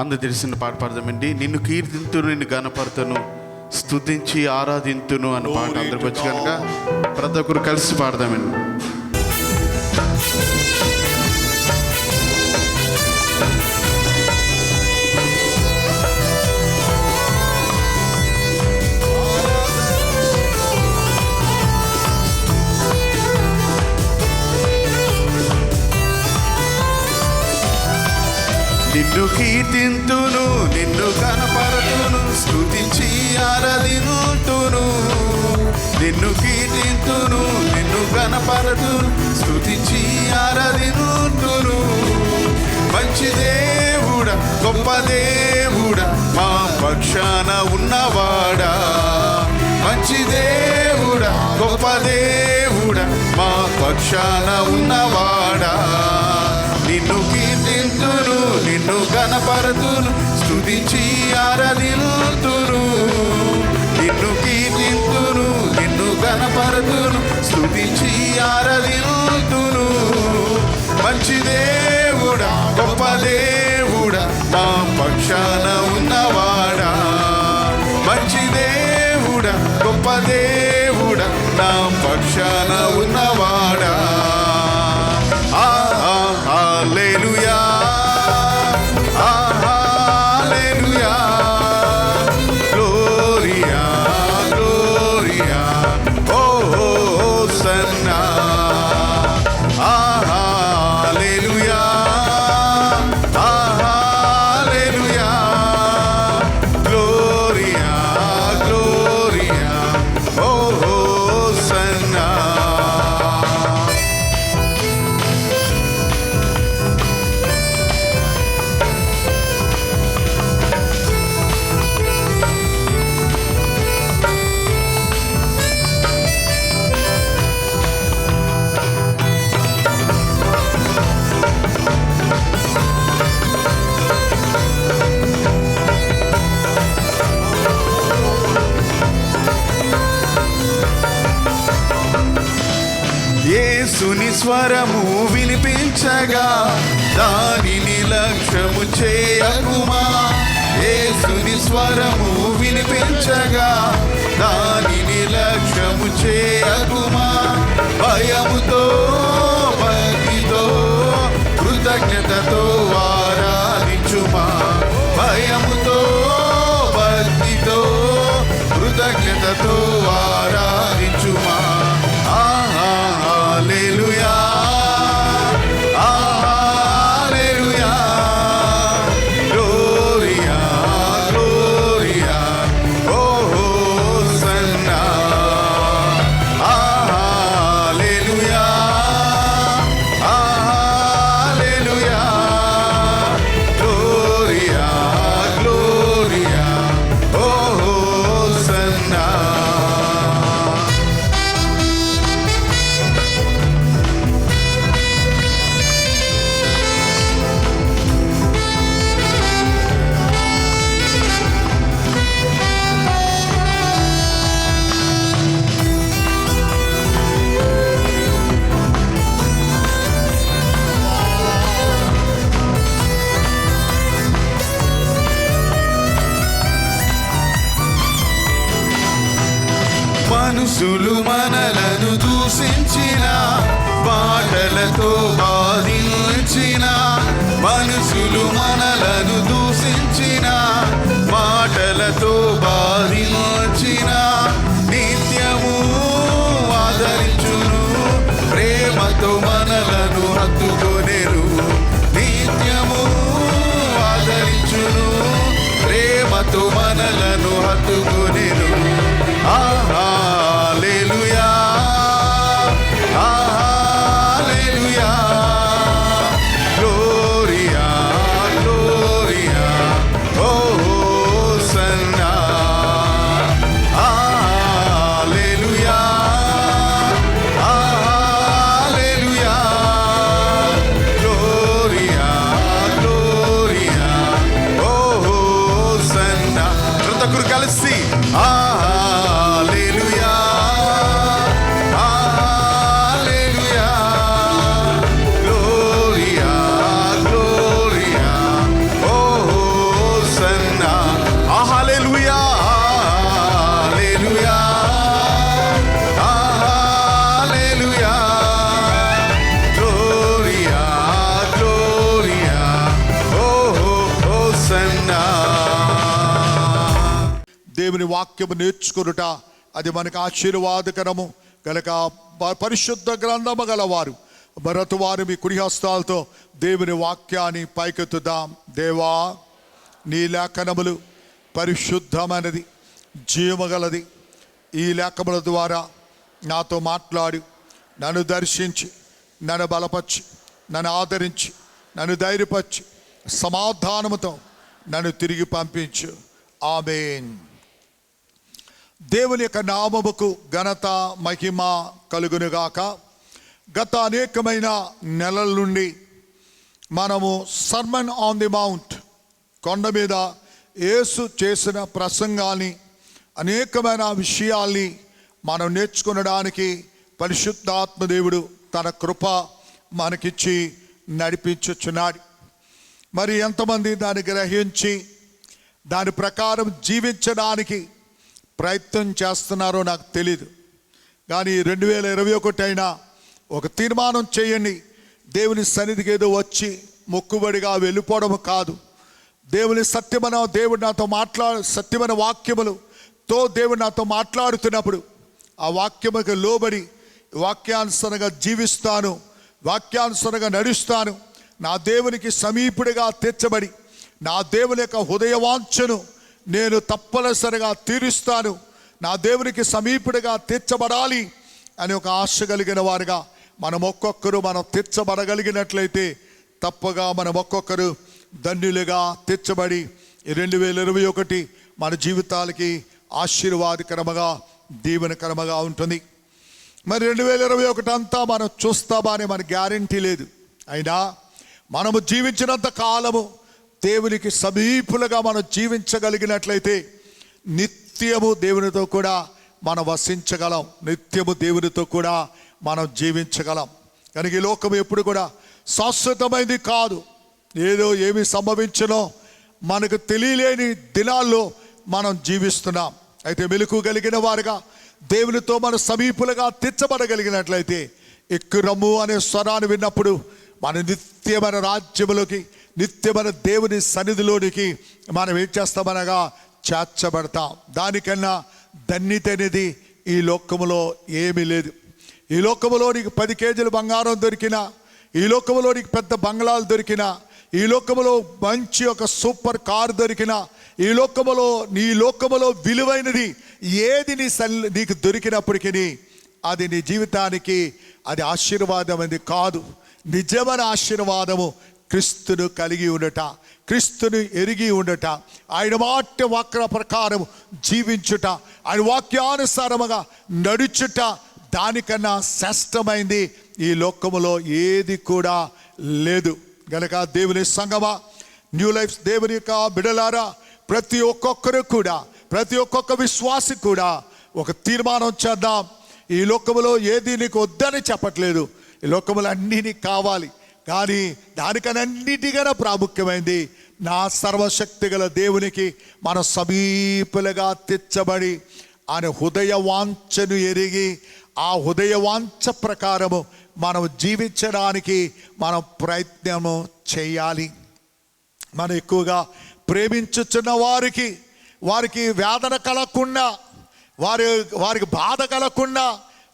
అందరు తెలిసిన పాట పాడదామండి. నిన్ను కీర్తింతును, నిన్ను గణపడతాను, స్తుతించి ఆరాధింతును అన్న పాట అందరికి వచ్చి కనుక ప్రతి ఒక్కరు కలిసి పాడదామండి. నిన్ను కీర్తింతును, నిన్ను కనపరతును, స్తుతించి ఆరాధింతును. నిన్ను కీర్తింతును, నిన్ను కనపరతును, స్తుతించి ఆరాధింతును. మంచి దేవుడా, గొప్ప దేవుడా, మా పక్షాన ఉన్నవాడా. మంచి దేవుడా, గొప్ప దేవుడా, మా పక్షాన ఉన్నవాడా. నిన్ను కీర్తింతును, నిన్ను గణపరతును, స్తుతించి ఆరాధింతును. నిన్ను కీర్తింతును, నిన్ను గణపరతును, స్తుతించి ఆరాధింతును. మంచి దేవుడా, గొప్ప దేవుడా, మా పక్షాన ఉన్నవాడా. మంచి దేవుడా, గొప్ప దేవుడా, నా పక్షాన ఉన్నవాడా. హల్లెలూయా, హల్లెలూయా, గ్లోరియా, గ్లోరియా, ఓ హోసన్నా. హల్లెలూయా, హల్లెలూయా, గ్లోరియా, గ్లోరియా, ఓ హోసన్నా. యేసుని స్వరము వినిపించగా దానిని లక్ష్యము చేయకుమా. యేసుని స్వరము వినిపించగా దానిని లక్ష్యము చేయకుమా. భయముతో భక్తితో కృతజ్ఞతతో ఆరాధించుమా. భయముతో భక్తితో కృతజ్ఞతతో ఆరాధించుమా. హల్లెలూయా, హల్లెలూయా, గ్లోరియా, గ్లోరియా, ఓ హోసన్నా. హల్లెలూయా, హల్లెలూయా, గ్లోరియా, గ్లోరియా, ఓ హోసన్నా. మనుషులు మనలను దూషించిన, మాటలతో బాధించిన. మనుషులు మనలను దూషించిన, మాటలతో బాధించిన. నిత్యము ఆదరించును, ప్రేమతో మనలను హత్తుకొనెను. నిత్యము ఆదరించును, ప్రేమతో మనలను హత్తుకొనెను. హల్లెలూయా, హల్లెలూయా, గ్లోరియా, దేవుని వాక్యము నేర్చుకునుట అది మనకు ఆశీర్వాదకరము కనుక పరిశుద్ధ గ్రంథము గలవారు మరొకవారు మీ కుడి హస్తాలతో దేవుని వాక్యాన్ని పైకెత్తుదాం. దేవా, నీ లేఖనములు పరిశుద్ధమైనది, జీవగలది. ఈ లేఖముల ద్వారా నాతో మాట్లాడి నన్ను దర్శించి, నన్ను బలపరిచి, నన్ను ఆదరించి, నన్ను ధైర్యపరిచి, సమాధానముతో నన్ను తిరిగి పంపించు. ఆమేన్. దేవుని యొక్క నామముకు ఘనత మహిమ కలుగునుగాక. గత అనేకమైన నెలల నుండి మనము సర్మన్ ఆన్ ది మౌంట్, కొండ మీద యేసు చేసిన ప్రసంగాన్ని, అనేకమైన విషయాల్ని మనం నేర్చుకునడానికి పరిశుద్ధాత్మ దేవుడు తన కృప మనకిచ్చి నడిపించుచున్నాడు. మరి ఎంతమంది దాన్ని గ్రహించి దాని ప్రకారం జీవించడానికి ప్రయత్నం చేస్తున్నారో నాకు తెలీదు. కానీ 2021 అయినా ఒక తీర్మానం చేయండి. దేవుని సన్నిధికి ఏదో వచ్చి మొక్కుబడిగా వెళ్ళిపోవడం కాదు. దేవుని దేవుడు నాతో సత్యమైన వాక్యములతో దేవుడు నాతో మాట్లాడుతున్నప్పుడు ఆ వాక్యములకు లోబడి వాక్యానుసరంగా జీవిస్తాను, వాక్యానుసరంగా నడుస్తాను. నా దేవునికి సమీపుడిగా తీర్చబడి నా దేవుని యొక్క హృదయవాంఛను నేను తప్పనిసరిగా తీరుస్తాను. నా దేవునికి సమీపుడిగా తీర్చబడాలి అని ఒక ఆశ కలిగిన వారుగా మనం తీర్చబడగలిగినట్లయితే తప్పగా మనం ఒక్కొక్కరు ధన్యులుగా తీర్చబడి 2021 మన జీవితాలకి ఆశీర్వాదకరముగా దీవెనకరముగా ఉంటుంది. మరి 2021 అంతా మనం చూస్తామని మన గ్యారంటీ లేదు. అయినా మనము జీవించినంత కాలము దేవునికి సమీపులుగా మనం జీవించగలిగినట్లయితే నిత్యము దేవునితో కూడా మనం వసించగలం, నిత్యము దేవునితో కూడా మనం జీవించగలం. కనుక ఈ లోకం ఎప్పుడు కూడా శాశ్వతమైనది కాదు. ఏదో ఏమి సంభవించనో మనకు తెలియలేని దినాల్లో మనం జీవిస్తున్నాం. అయితే మెలకు కలిగిన వారుగా దేవునితో మనం సమీపులుగా తీర్చబడగలిగినట్లయితే ఎక్కురమ్ము అనే స్వరాన్ని విన్నప్పుడు మన నిత్యమైన రాజ్యములోకి, నిత్యమైన దేవుని సన్నిధిలోనికి మనం ఏం చేస్తామనగా చేర్చబడతాం. దానికన్నా ధన్యత అనేది ఈ లోకములో ఏమీ లేదు. ఈ లోకములో నీకు 10 కేజీలు బంగారం దొరికినా, ఈ లోకములో నీకు పెద్ద బంగ్లాలు దొరికినా, ఈ లోకములో మంచి ఒక సూపర్ కారు దొరికినా, ఈ లోకములో విలువైనది ఏది నీకు దొరికినప్పటికీ అది నీ జీవితానికి అది ఆశీర్వాదం అనేది కాదు. నిజమైన ఆశీర్వాదము క్రీస్తును కలిగి ఉండట, క్రీస్తును ఎరిగి ఉండట, ఆయన వాక్య ప్రకారం జీవించుట, ఆయన వాక్యానుసారముగా నడుచుట, దానికన్నా శ్రేష్టమైంది ఈ లోకములో ఏది కూడా లేదు. గనక దేవుని సంగమా, న్యూ లైఫ్ దేవుని యొక్క బిడలారా, ప్రతి ఒక్కొక్క విశ్వాసి కూడా ఒక తీర్మానం చేద్దాం. ఈ లోకములో ఏది నీకు వద్దని చెప్పట్లేదు, ఈ లోకములో అన్నీ నీకు కావాలి. కానీ దానికన్నా అన్నిటికన్నా ప్రాముఖ్యమైంది నా సర్వశక్తి గల దేవునికి మన సమీపులుగా తెచ్చబడి ఆయన హృదయ వాంఛను ఎరిగి ఆ హృదయ వాంఛ ప్రకారము మనం జీవించడానికి మనం ప్రయత్నము చేయాలి. మనం ఎక్కువగా ప్రేమించుచున్న వారికి వేదన కలగకుండా, వారికి బాధ కలగకుండా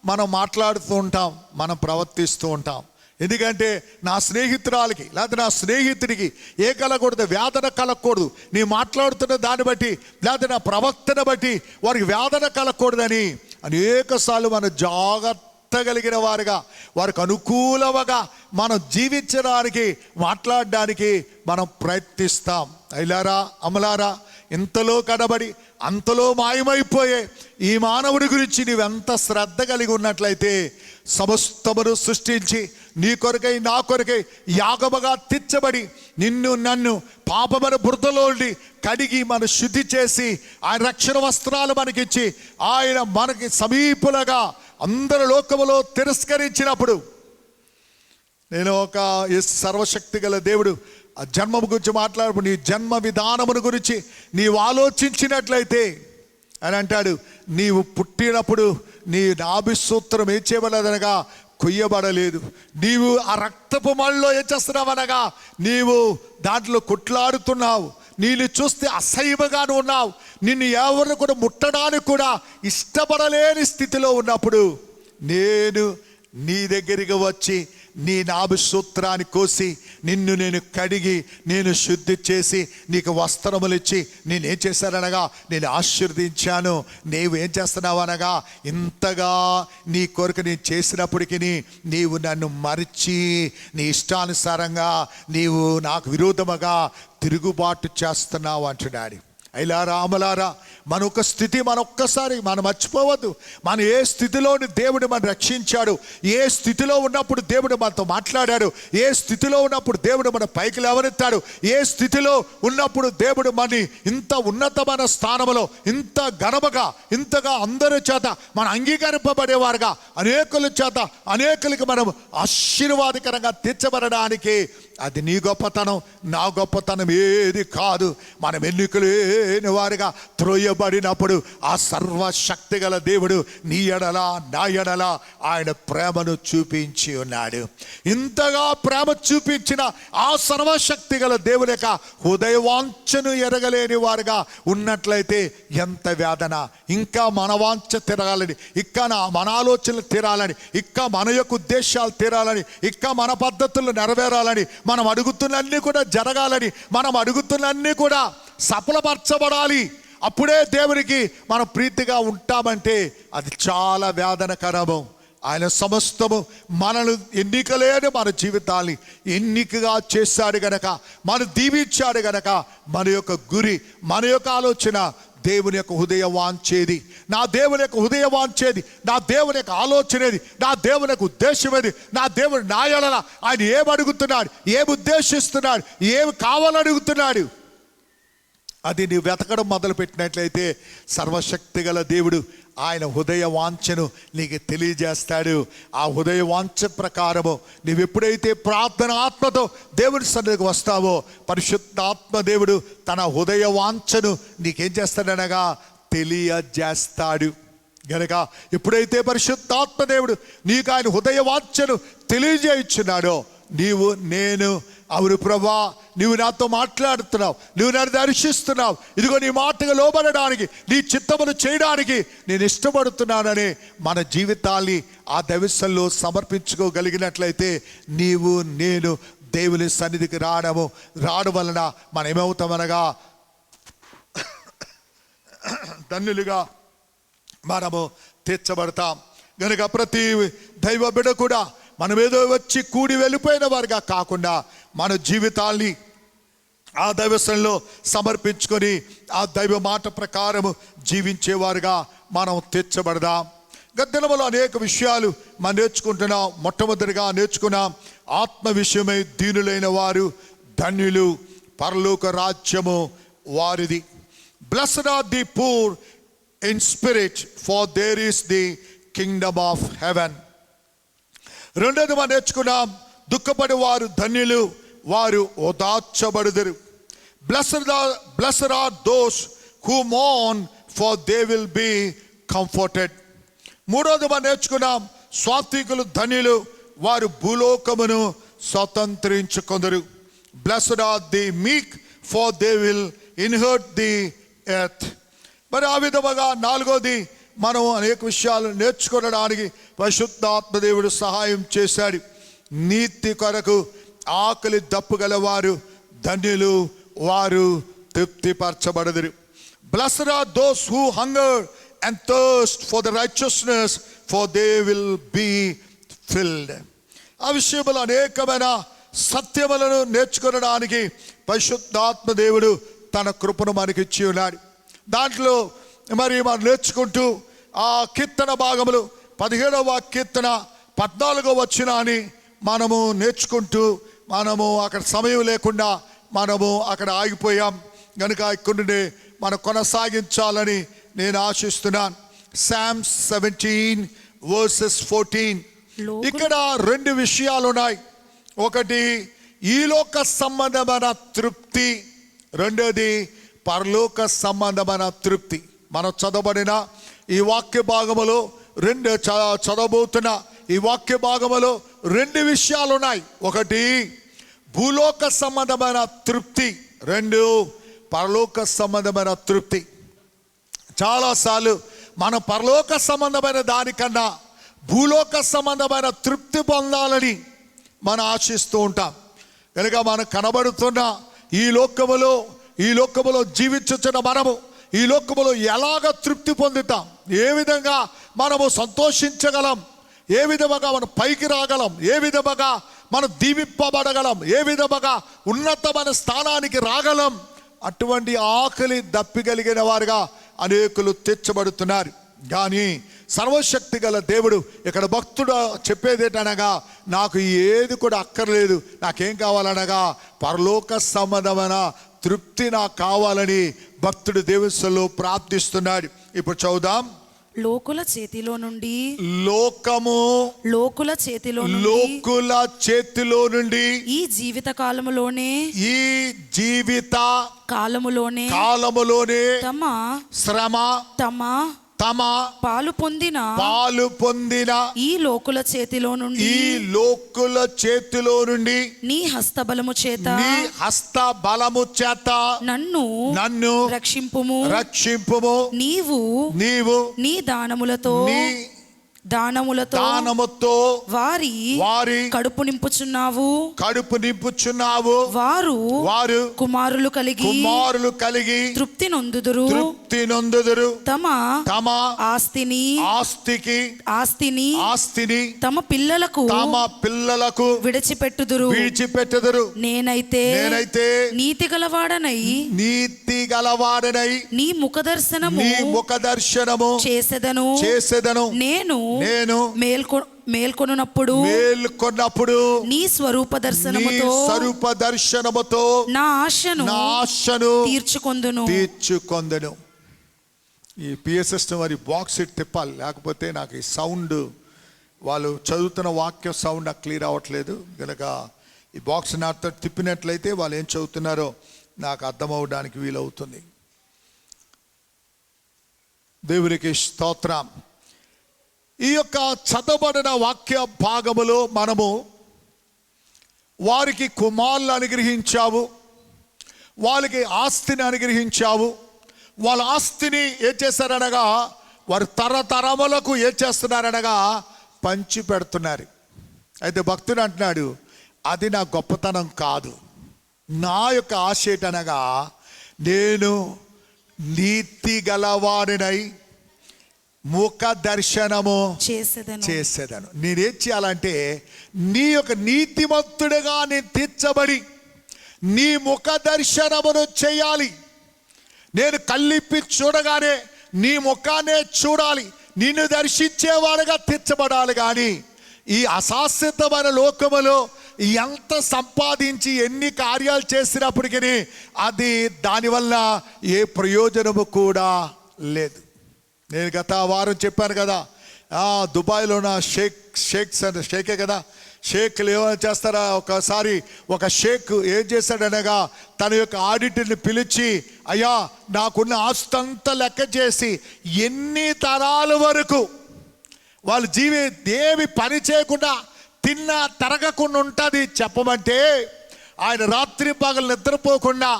మనం మాట్లాడుతూ ఉంటాం, మనం ప్రవర్తిస్తూ ఉంటాం. ఎందుకంటే నా స్నేహితురాలకి లేకపోతే నా స్నేహితుడికి ఏ కలగకూడదు, వేదన కలగకూడదు. నీ మాట్లాడుతున్న దాన్ని బట్టి లేకపోతే నా ప్రవర్తన బట్టి వారికి వేదన కలగకూడదని అనేకసార్లు మనం జాగ్రత్త కలిగిన వారుగా, వారికి అనుకూలంగా మనం జీవించడానికి, మాట్లాడడానికి మనం ప్రయత్నిస్తాం. అయ్యారా అమలారా, ఇంతలో కనబడి అంతలో మాయమైపోయే ఈ మానవుడి గురించి నీవెంత శ్రద్ధ కలిగి ఉన్నట్లయితే సమస్తమును సృష్టించి నీ కొరకై నా కొరకై యాగముగా తీర్చబడి నన్ను పాపమైన బురదలోండి కడిగి మన శుద్ధి చేసి ఆయన రక్షణ వస్త్రాలు మనకిచ్చి ఆయన మనకి సమీపులుగా అందరు లోకములో తిరస్కరించినప్పుడు, నేను ఒక సర్వశక్తి గల దేవుడు ఆ జన్మము గురించి మాట్లాడినప్పుడు నీ జన్మ విధానమును గురించి నీవు ఆలోచించినట్లయితే అని అంటాడు, నీవు పుట్టినప్పుడు నీ నాభిసూత్రం ఏం చేయబడదనగా కొయ్యబడలేదు. నీవు ఆ రక్తపు మళ్ళలో ఏం చేస్తున్నావనగా నీవు దాంట్లో కొట్లాడుతున్నావు. నీళ్ళు చూస్తే అసహ్యముగాను ఉన్నావు. నిన్ను ఎవరిని కూడా ముట్టడానికి కూడా ఇష్టపడలేని స్థితిలో ఉన్నప్పుడు నేను నీ దగ్గరికి వచ్చి నీ నాభి సూత్రాన్ని కోసి నిన్ను నేను కడిగి నేను శుద్ధి చేసి నీకు వస్త్రములు ఇచ్చి నేనేం చేశాననగా నేను ఆశీర్వదించాను. నీవేం చేస్తున్నావు అనగా ఇంతగా నీ కొరకు నేను చేసినప్పటికీ నీవు నన్ను మరిచి నీ ఇష్టానుసారంగా నీవు నాకు విరోధముగా తిరుగుబాటు చేస్తున్నావు అంటున్నాడు. అయిలారా అమలారా, మన ఒక స్థితి ఒక్కసారి మనం మర్చిపోవద్దు. మనం ఏ స్థితిలోని దేవుడు మనం రక్షించాడు, ఏ స్థితిలో ఉన్నప్పుడు దేవుడు మనతో మాట్లాడాడు, ఏ స్థితిలో ఉన్నప్పుడు దేవుడు మన పైకి లేవనెత్తాడు, ఏ స్థితిలో ఉన్నప్పుడు దేవుడు మన ఇంత ఉన్నతమైన స్థానంలో ఇంత ఘనముగా ఇంతగా అందరి చేత మన అంగీకరింపబడేవారుగా అనేకుల చేత అనేకులకి మనం ఆశీర్వాదకరంగా తీర్చబడడానికి అది నీ గొప్పతనం, నా గొప్పతనం ఏది కాదు. మనం ఎన్నికలు లేని వారిగా త్రోయబడినప్పుడు ఆ సర్వశక్తి గల దేవుడు నీ ఎడల నా ఎడల ఆయన ప్రేమను చూపించి ఉన్నాడు. ఇంతగా ప్రేమ చూపించిన ఆ సర్వశక్తి గల దేవుని యొక్క హృదయవాంఛను ఎరగలేని వారుగా ఉన్నట్లయితే ఎంత వేదన. ఇంకా మన వాంఛ తిరగాలని, ఇంకా మన ఆలోచనలు తీరాలని, ఇంకా మన యొక్క ఉద్దేశాలు తీరాలని, ఇంకా మన పద్ధతులు నెరవేరాలని, మనం అడుగుతున్నన్నీ కూడా జరగాలని, మనం అడుగుతున్నన్నీ కూడా సఫలపరచబడాలి. అప్పుడే దేవునికి మనం ప్రీతిగా ఉంటామంటే అది చాలా వేదనకరము. ఆయన సమస్తము మనల్ని ఎన్నికలేని మన జీవితాన్ని ఎన్నికగా చేశాడు గనక, మనం దీవించాడు గనక మన యొక్క గురి, మన యొక్క ఆలోచన దేవుని యొక్క హృదయ వాంఛేది, నా దేవుని యొక్క హృదయ వాంఛేది, నా దేవుని యొక్క ఆలోచనేది, నా దేవుని యొక్క ఉద్దేశమేది, నా దేవుడు నా ఎడల ఆయన ఏమి అడుగుతున్నాడు, ఏమి ఉద్దేశిస్తున్నాడు, ఏమి కావాలడుగుతున్నాడు, అది నీవు వెతకడం మొదలుపెట్టినట్లయితే సర్వశక్తి గల దేవుడు ఆయన హృదయ వాంఛను నీకు తెలియజేస్తాడు. ఆ హృదయ వాంఛ ప్రకారము నీవు ఎప్పుడైతే ప్రార్థన ఆత్మతో దేవుడి సన్నిధికి వస్తావో పరిశుద్ధాత్మ దేవుడు తన హృదయ వాంఛను నీకేం చేస్తాడనగా తెలియజేస్తాడు. గనక ఎప్పుడైతే పరిశుద్ధాత్మ దేవుడు నీకు ఆయన హృదయ వాంఛను తెలియజేయుచున్నాడో నీవు నేను అవును ప్రభా, నువ్వు నాతో మాట్లాడుతున్నావు, నువ్వు నన్ను దర్శిస్తున్నావు, ఇదిగో నీ మాటగా లోబడడానికి, నీ చిత్తమును చేయడానికి నేను ఇష్టపడుతున్నానని మన జీవితాన్ని ఆ దైవసంలో సమర్పించుకోగలిగినట్లయితే నీవు నేను దేవుని సన్నిధికి రావడం వలన మనం ఏమవుతామనగా ధన్యులుగా మనము తీర్చబడతాం. కనుక ప్రతి దైవ బిడ్డ కూడా మనం ఏదో వచ్చి కూడి వెళ్ళిపోయిన వారిగా కాకుండా మన జీవితాల్ని ఆ దైవసంలో సమర్పించుకొని ఆ దైవ మాట ప్రకారము జీవించేవారుగా మనం తీర్చబడదాం. గద్దెనములో అనేక విషయాలు మనం నేర్చుకుంటున్నాం. మొట్టమొదటిగా నేర్చుకున్నాం ఆత్మ విషయమై దీనులైన వారు ధన్యులు, పరలోక రాజ్యము వారిది. Blessed are the poor in spirit, for their is the kingdom of heaven. రెండోది మనం నేర్చుకున్నాం దుఃఖపడి వారు ధన్యులు, వారు ఓదార్చబడుదురు. Blessed are those who mourn, for they will be comforted. మూడోది మనం నేర్చుకున్నాం స్వాత్వికులు ధన్యులు, వారు భూలోకమును స్వతంత్రించుకొందరు. Blessed are the meek, for they will inherit the earth. మరి ఆ విధముగా నాలుగోది మనం అనేక విషయాలు నేర్చుకోవడానికి పరిశుద్ధాత్మ దేవుడు సహాయం చేశాడు. నీతి కొరకు ఆకలి దప్పు గలవారు ధన్యులు, వారు తృప్తిపరచబడదురు. Blessed are those who hunger and thirst for the righteousness, for they will be filled. ఆ విషయంలో అనేకమైన సత్యములను నేర్చుకోవడానికి పరిశుద్ధాత్మ దేవుడు తన కృపను మనకి ఇచ్చి ఉన్నాడు. దాంట్లో మరి మనం నేర్చుకుంటూ ఆ కీర్తన భాగములు 17వ కీర్తన 14వ వచనాన్ని మనము నేర్చుకుంటూ మనము అక్కడ సమయం లేకుండా మనము అక్కడ ఆగిపోయాం. కనుక ఇక్కడి మనం కొనసాగించాలని నేను ఆశిస్తున్నాను. Psalms 17 verses 14. ఇక్కడ రెండు విషయాలు ఉన్నాయి. ఒకటి ఈ లోక సంబంధమైన తృప్తి, రెండోది పరలోక సంబంధమైన తృప్తి. మనం చదవబడిన ఈ వాక్య భాగములో చదవబోతున్న ఈ వాక్య భాగములో రెండు విషయాలు ఉన్నాయి. ఒకటి భూలోక సంబంధమైన తృప్తి, రెండు పరలోక సంబంధమైన తృప్తి. చాలాసార్లు మనం పరలోక సంబంధమైన దానికన్నా భూలోక సంబంధమైన తృప్తి పొందాలని మనం ఆశిస్తూ ఉంటాం. కనుక మనకు కనబడుతున్న ఈ లోకములో జీవించుచున్న మనము ఈ లోకములో ఎలాగ తృప్తి పొందుతాం, ఏ విధంగా మనము సంతోషించగలం, ఏ విధముగా మనం పైకి రాగలం, ఏ విధముగా మనం దీవింపబడగలం, ఏ విధముగా ఉన్నతమైన స్థానానికి రాగలం, అటువంటి ఆకలి దప్పిగలిగిన వారుగా అనేకులు తెచ్చబడుతున్నారు. కానీ సర్వశక్తి గల దేవుడు ఇక్కడ భక్తుడు చెప్పేది ఏంటనగా, నాకు ఏది కూడా అక్కర్లేదు, నాకేం కావాలనగా పరలోక సంబంధమైన తృప్తి నాకు కావాలని భక్తుడు దేవునిలో ప్రార్థిస్తున్నాడు. ఇప్పుడు చదువుదాం. లోకుల చేతిలో నుండి లోకుల చేతిలో నుండి ఈ జీవిత కాలములోనే తమ పాలు పొందిన ఈ లోకుల చేతిలో నుండి నీ హస్త బలము చేత నన్ను రక్షింపుము. నీవు నీ దానములతో వారి కడుపు నింపుచున్నావు. వారు కుమారులు కలిగి తృప్తి నొందుదురు. తమ ఆస్తిని తమ పిల్లలకు విడిచిపెట్టుదురు. నేనైతే నీతి గలవాడనై నీ ముఖదర్శనము చేసెదను. నేను మేల్కొనున్నప్పుడు నీ స్వరూప దర్శనముతో నా ఆశను తీర్చుకొందును. ఈ పిఎస్ సిస్టమ్ మరి బాక్స్ ఇట్ తిప్పాలి, లేకపోతే నాకు ఈ సౌండ్ వాళ్ళు చదువుతున్న వాక్యం సౌండ్ నాకు క్లియర్ అవ్వట్లేదు. కనుక ఈ బాక్స్ నాతో తిప్పినట్లయితే వాళ్ళు ఏం చదువుతున్నారో నాకు అర్థమవడానికి వీలవుతుంది. దేవునికి స్తోత్రం. ఈ యొక్క చదవబడిన వాక్య భాగములో మనము వారికి కుమారులు అనుగ్రహించావు, వాళ్ళకి ఆస్తిని అనుగ్రహించావు. వాళ్ళ ఆస్తిని ఏం చేస్తారనగా వారు తరతరములకు ఏం చేస్తున్నారనగా పంచి పెడుతున్నారు. అయితే భక్తుడు అంటున్నాడు, అది నా గొప్పతనం కాదు, నా యొక్క ఆశ ఏంటనగా నేను నీతి గలవాడినై ముఖ దర్శనము చేసేదను. నేనేం చేయాలంటే నీ యొక్క నీతిమంతుడిగా నేను తీర్చబడి నీ ముఖ దర్శనమును చేయాలి. నేను కళ్ళిప్పి చూడగానే నీ ముఖాన్నే చూడాలి, నిన్ను దర్శించేవాడుగా తీర్చబడాలి. కానీ ఈ అశాశ్వతమైన లోకములో ఎంత సంపాదించి ఎన్ని కార్యాలు చేసినప్పటికీ అది దానివల్ల ఏ ప్రయోజనము కూడా లేదు. నేను గత వారం చెప్పాను కదా, దుబాయ్లో ఉన్న షేకే కదా, షేక్లు ఏమైనా చేస్తారా? ఒకసారి ఒక షేక్ ఏం చేశాడనగా తన యొక్క ఆడిటర్ని పిలిచి, అయ్యా నాకున్న ఆస్తంతా లెక్క చేసి ఎన్ని తరాల వరకు వాళ్ళు ఏమి పని చేయకుండా తిన్నా తరగకుండా ఉంటుంది చెప్పమంటే, ఆయన రాత్రి పగలు నిద్రపోకుండా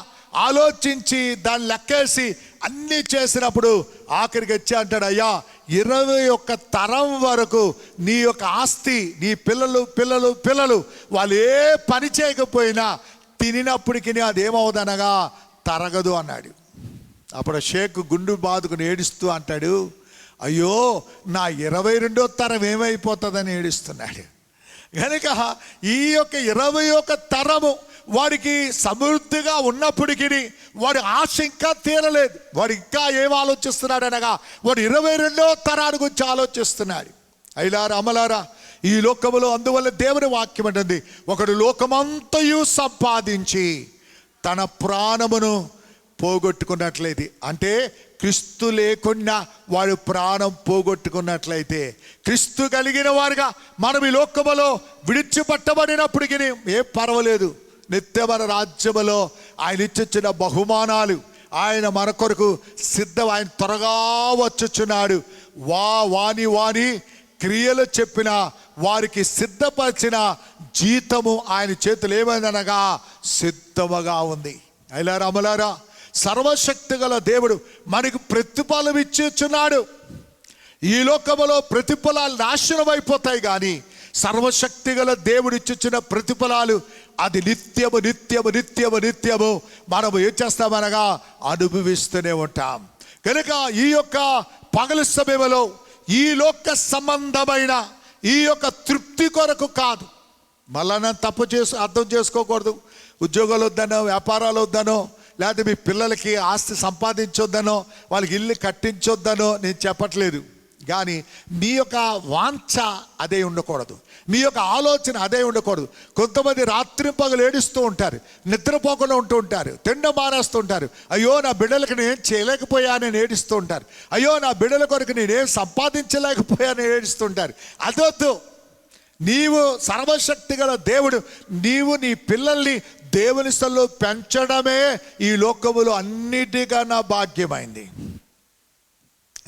ఆలోచించి దాన్ని లెక్కేసి అన్నీ చేసినప్పుడు ఆఖరికి వచ్చి అంటాడు, అయ్యా 21 తరం వరకు నీ యొక్క ఆస్తి, నీ పిల్లలు వాళ్ళు ఏ పని చేయకపోయినా తినినప్పటికీ అదేమవుదనగా తరగదు అన్నాడు. అప్పుడు షేక్ గుండు బాదుకుని ఏడుస్తూ అంటాడు, అయ్యో నా 22వ తరం ఏమైపోతుందని ఏడుస్తున్నాడు. కనుక ఈ యొక్క 21 తరము వాడికి సమృద్ధిగా ఉన్నప్పటికీ వాడి ఆశ ఇంకా తీరలేదు. వాడు ఇంకా ఏం ఆలోచిస్తున్నాడు అనగా వాడు 22వ తరాన్ని గురించి ఆలోచిస్తున్నాడు. అయిలారా అమలారా, ఈ లోకములో అందువల్ల దేవుని వాక్యం అంటుంది, ఒకడు లోకమంతయు సంపాదించి తన ప్రాణమును పోగొట్టుకున్నట్లయితే, అంటే క్రీస్తు లేకుండా వాడు ప్రాణం పోగొట్టుకున్నట్లయితే, క్రీస్తు కలిగిన వారుగా మనం ఈ లోకములో విడిచిపట్టబడినప్పటికీ ఏం పర్వాలేదు. నిత్యమైన రాజ్యములో ఆయన ఇచ్చిన బహుమానాలు, ఆయన మన కొరకు ఆయన త్వరగా వచ్చుచున్నాడు. వాని క్రియలు చెప్పిన వారికి సిద్ధపరిచిన జీతము ఆయన చేతులు ఏమైందనగా సిద్ధముగా ఉంది. అయిలారా అమలారా, సర్వశక్తి గల దేవుడు మనకు ప్రతిఫలం ఇచ్చేస్తున్నాడు. ఈ లోకములో ప్రతిఫలాలు నాశనం అయిపోతాయి, కానీ సర్వశక్తి గల దేవుడు ఇచ్చిన ప్రతిఫలాలు అది నిత్యము నిత్యము నిత్యము నిత్యము మనము ఏం చేస్తామనగా అనుభవిస్తూనే ఉంటాం. కనుక ఈ యొక్క పగలు సమయంలో ఈ లోక సంబంధమైన ఈ యొక్క తృప్తి కొరకు కాదు. మళ్ళా తప్పు అర్థం చేసుకోకూడదు. ఉద్యోగాలు వద్దనో, వ్యాపారాలు వద్దనో, లేకపోతే మీ పిల్లలకి ఆస్తి సంపాదించొద్దనో, వాళ్ళకి ఇల్లు కట్టించొద్దనో నేను చెప్పట్లేదు. కానీ మీ యొక్క వాంఛ అదే ఉండకూడదు, మీ యొక్క ఆలోచన అదే ఉండకూడదు. కొంతమంది రాత్రి పగలు ఏడుస్తూ ఉంటారు, నిద్రపోకుండా ఉంటూ ఉంటారు, తిండ మానేస్తూ ఉంటారు. అయ్యో నా బిడ్డలకు నేను చేయలేకపోయానని ఏడుస్తూ ఉంటారు. అయ్యో నా బిడ్డల కొరకు నేనేం సంపాదించలేకపోయానని ఏడుస్తూ ఉంటారు. అదొద్దు. నీవు సర్వశక్తి గల దేవుడు, నీవు నీ పిల్లల్ని దేవుని స్థలంలో పెంచడమే ఈ లోకములో అన్నిటికన్నా భాగ్యమైంది.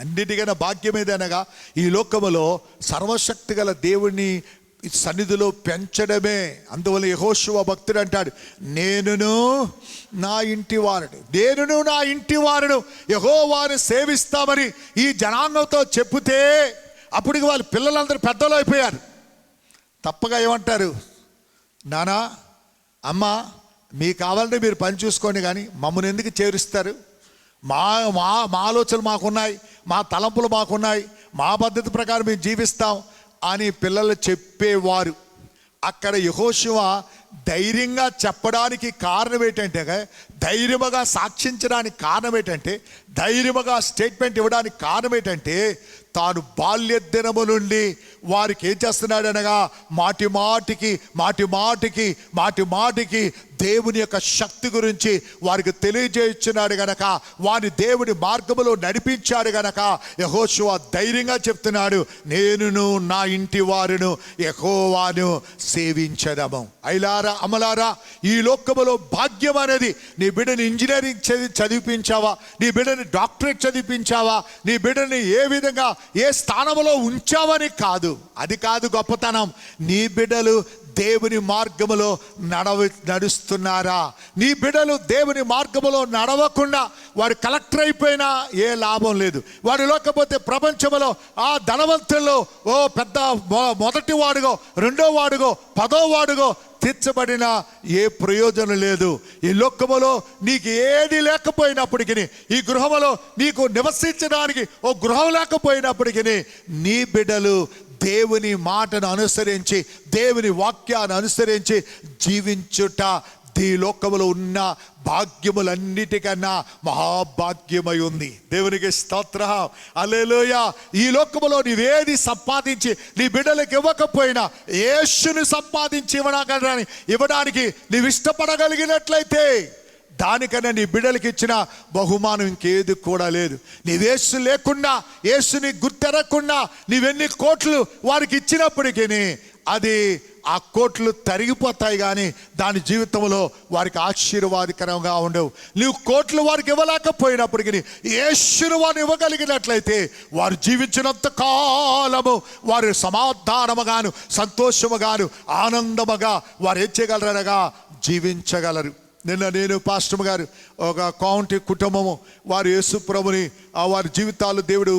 అన్నిటికన్నా భాగ్యమేదనగా ఈ లోకములో సర్వశక్తి గల దేవుని సన్నిధిలో పెంచడమే. అందువల్ల యెహోషువ భక్తుడు అంటాడు, నేనును నా ఇంటి వారును యెహోవాను సేవిస్తామని ఈ జనాంగంతో చెబితే అప్పటికి వాళ్ళ పిల్లలందరూ పెద్దలు అయిపోయారు. తప్పగా ఏమంటారు, నానా అమ్మ మీకు కావాలంటే మీరు పని చూసుకోండి, కానీ మమ్మల్ని ఎందుకు చేరుస్తారు? మా మా మా ఆలోచనలు మాకున్నాయి, మా తలంపులు మాకున్నాయి, మా పద్ధతి ప్రకారం మేము జీవిస్తాం అని పిల్లలు చెప్పేవారు. అక్కడ యెహోషువ ధైర్యంగా చెప్పడానికి కారణం ఏంటంటే, ధైర్యముగా సాక్షించడానికి కారణం ఏంటంటే, ధైర్యముగా స్టేట్మెంట్ ఇవ్వడానికి కారణం ఏంటంటే, తాను బాల్య దినము నుండి వారికి ఏం చేస్తున్నాడు అనగా మాటి మాటికి దేవుని యొక్క శక్తి గురించి వారికి తెలియజేస్తున్నాడు గనక, వారి దేవుని మార్గములో నడిపించాడు గనక యెహోషువ ధైర్యంగా చెప్తున్నాడు, నేనును నా ఇంటి వారును యెహోవాను సేవించదము. అయిలారా అమలారా, ఈ లోకములో భాగ్యం అనేది నీ బిడ్డని ఇంజనీరింగ్ చదివించావా, నీ బిడ్డని డాక్టరేట్ చదివించావా, నీ బిడ్డని ఏ విధంగా ఏ స్థానంలో ఉంచావని కాదు. అది కాదు గొప్పతనం. నీ బిడ్డలు దేవుని మార్గములో నడుస్తున్నారా? నీ బిడ్డలు దేవుని మార్గములో నడవకుండా వాడు కలెక్టర్ అయిపోయినా ఏ లాభం లేదు. వాడు లేకపోతే ప్రపంచంలో ఆ ధనవంతుల్లో ఓ పెద్ద మొదటి వాడుగో, రెండో వాడుగో, 10వ వాడుగో తీర్చబడిన ఏ ప్రయోజనం లేదు. ఈ లోకములో నీకు ఏది లేకపోయినప్పటికీ, ఈ గృహములో నీకు నివసించడానికి ఓ గృహం లేకపోయినప్పటికీ, నీ బిడ్డలు దేవుని మాటను అనుసరించి, దేవుని వాక్యాన్ని అనుసరించి జీవించుట ఈ లోకములో ఉన్న భాగ్యములన్నిటికన్నా మహాభాగ్యమై ఉంది. దేవునికి స్తోత్రం, హల్లెలూయా. ఈ లోకములో నీవేది సంపాదించి నీ బిడ్డలకు ఇవ్వకపోయినా యేసుని సంపాదించి ఇవ్వడానికి నీవు ఇష్టపడగలిగినట్లయితే దానికన్నా నీ బిడ్డలకి ఇచ్చిన బహుమానం ఇంకేది కూడా లేదు. నీవేసు లేకుండా, యేసుని గుర్తెరగకుండా నీవెన్ని కోట్లు వారికి ఇచ్చినప్పటికీ అది ఆ కోట్లు తరిగిపోతాయి, కానీ దాని జీవితంలో వారికి ఆశీర్వాదకరంగా ఉండవు. నీవు కోట్లు వారికి ఇవ్వలేకపోయినప్పటికీ యేసును వారు ఇవ్వగలిగినట్లయితే వారు జీవించినంత కాలము వారు సమాధానముగాను, సంతోషముగాను, ఆనందముగా వారు ఏం చేయగలరనగా జీవించగలరు. నిన్న నేను పాస్టర్ గారు ఒక కౌంటీ కుటుంబము వారు యేసు ప్రభుని వారి జీవితాలు దేవుడు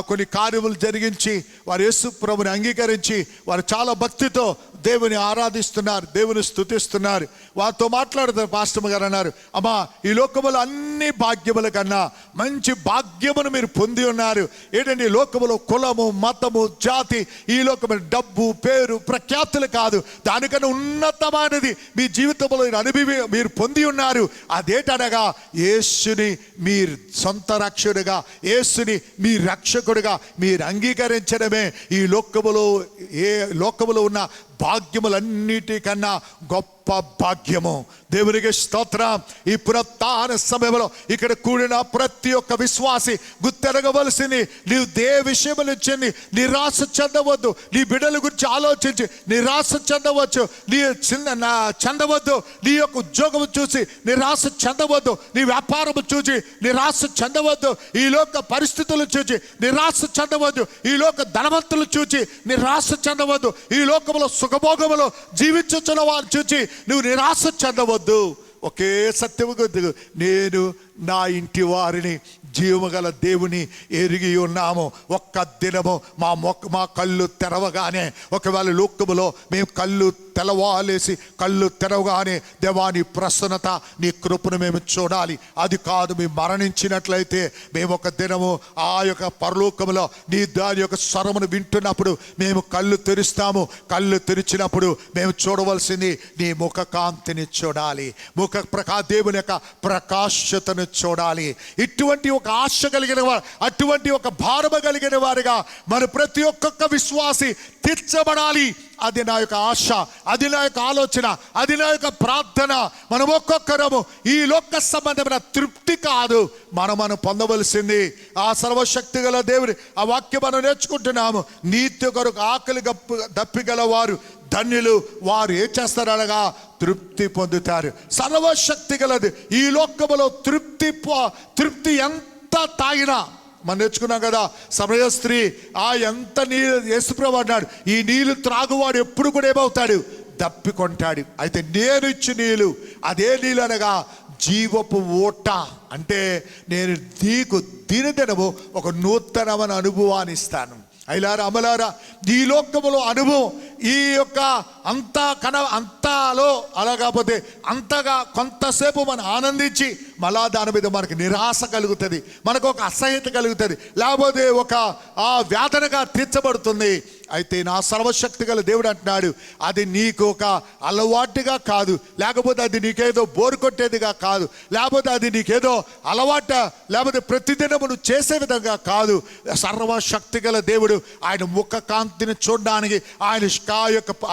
కొన్ని కార్యములు జరిగించి వారు యేసు ప్రభుని అంగీకరించి వారు చాలా భక్తితో దేవుని ఆరాధిస్తున్నారు, దేవుని స్తుతిస్తున్నారు. వారితో మాట్లాడుతారు. పాస్టర్ గారు అన్నారు, అమ్మా ఈ లోకములో అన్ని భాగ్యముల కన్నా మంచి భాగ్యమును మీరు పొంది ఉన్నారు. ఏంటంటే ఈ లోకములో కులము, మతము, జాతి, ఈ లోకములో డబ్బు, పేరు, ప్రఖ్యాతులు కాదు, దానికన్నా ఉన్నతమైనది మీ జీవితంలో మీరు పొంది ఉన్నారు. అదేటనగా యేసుని మీరు సొంత రక్షకుడిగా, యేసుని మీ రక్షకుడిగా మీరు అంగీకరించడమే ఈ లోకములో ఉన్న భాగ్యములన్నిటికన్నా గొప్ప భాగ్యము. దేవునికి స్తోత్రం. ఈ పునరుత్థాన సమయంలో ఇక్కడ కూడిన ప్రతి ఒక్క విశ్వాసి గుర్తెరగవలసింది, నీవు విషయముల నుంచి నిరాశ చెందవద్దు. నీ బిడ్డల గురించి ఆలోచించి నిరాశ చెందవచ్చు, చెందవద్దు. నీ యొక్క ఉద్యోగం చూసి నిరాశ చెందవద్దు, నీ వ్యాపారం చూసి నిరాశ చెందవద్దు, ఈ లోక పరిస్థితులు చూసి నిరాశ చెందవద్దు, ఈ లోక ధనవంతులు చూసి నిరాశ చెందవద్దు, ఈ లోకంలో సుఖభోగములో జీవించుచున్న వారు చూసి నువ్వు నిరాశ చెందవద్దు. ఒకే సత్యము గుర్తు, నేను నా ఇంటి వారిని జీవగల దేవుని ఎరిగి ఉన్నాము. ఒక్క దినము మా కళ్ళు తెరవగానే, ఒకవేళ లోకములో మేము కళ్ళు తెలవాలేసి కళ్ళు తెరవగానే దేవాని ప్రసన్నత, నీ కృపను మేము చూడాలి. అది కాదు, మేము మరణించినట్లయితే మేము ఒక దినము ఆ యొక్క పరలోకములో నీ దాని యొక్క స్వరమును వింటున్నప్పుడు మేము కళ్ళు తెరుస్తాము. కళ్ళు తెరిచినప్పుడు మేము చూడవలసింది నీ ముఖ కాంతిని చూడాలి, దేవుని యొక్క ప్రకాశతను చూడాలి. ఇటువంటి ఒక ఆశ కలిగిన వారు, అటువంటి ఒక భారమ కలిగిన వారిగా మన ప్రతి ఒక్కొక్క విశ్వాసి తీర్చబడాలి. అది నా యొక్క ఆశ, అది నా యొక్క ఆలోచన, అది నా యొక్క ప్రార్థన. మనం ఒక్కొక్కరము ఈ లోక సంబంధమైన తృప్తి కాదు, మనం పొందవలసింది ఆ సర్వశక్తి గల దేవుని ఆ వాక్యం మనం నేర్చుకుంటున్నాము. నీతి కొరకు ఆకలి దప్పిగల వారు ధన్యులు, వారు ఏం చేస్తారనగా తృప్తి పొందుతారు. సర్వశక్తి గలది ఈ లోకములో తృప్తి ఎంత తాగినా, మనం నేర్చుకున్నాం కదా, సమరయ స్త్రీ ఎంత నీళ్ళు, యేసుప్రభువు అన్నాడు, ఈ నీళ్లు త్రాగువాడు ఎప్పుడు కూడా ఏమవుతాడు, దప్పికొంటాడు. అయితే నేను ఇచ్చి నీళ్ళు, అదే నీళ్ళు అనగా జీవపు ఊట. అంటే నేను నీకు దినదినము ఒక నూతనమైన అనుభవాన్ని ఇస్తాను. అయిలారా అమలారా, ఈ లోకములో అనుభవం ఈ యొక్క అంతాలో అలా కాకపోతే అంతగా కొంతసేపు మనం ఆనందించి మళ్ళా దాని మీద మనకి నిరాశ కలుగుతుంది, మనకు ఒక అసహ్యత కలుగుతుంది, లేకపోతే ఒక వేదనగా తీర్చబడుతుంది. అయితే నా సర్వశక్తి గల దేవుడు అంటున్నాడు, అది నీకు ఒక అలవాటుగా కాదు, లేకపోతే అది నీకేదో బోరు కొట్టేదిగా కాదు, లేకపోతే అది నీకేదో అలవాట, లేకపోతే ప్రతిదినము నువ్వు చేసే విధంగా కాదు. సర్వశక్తి గల దేవుడు ఆయన ముఖ కాంతిని చూడడానికి,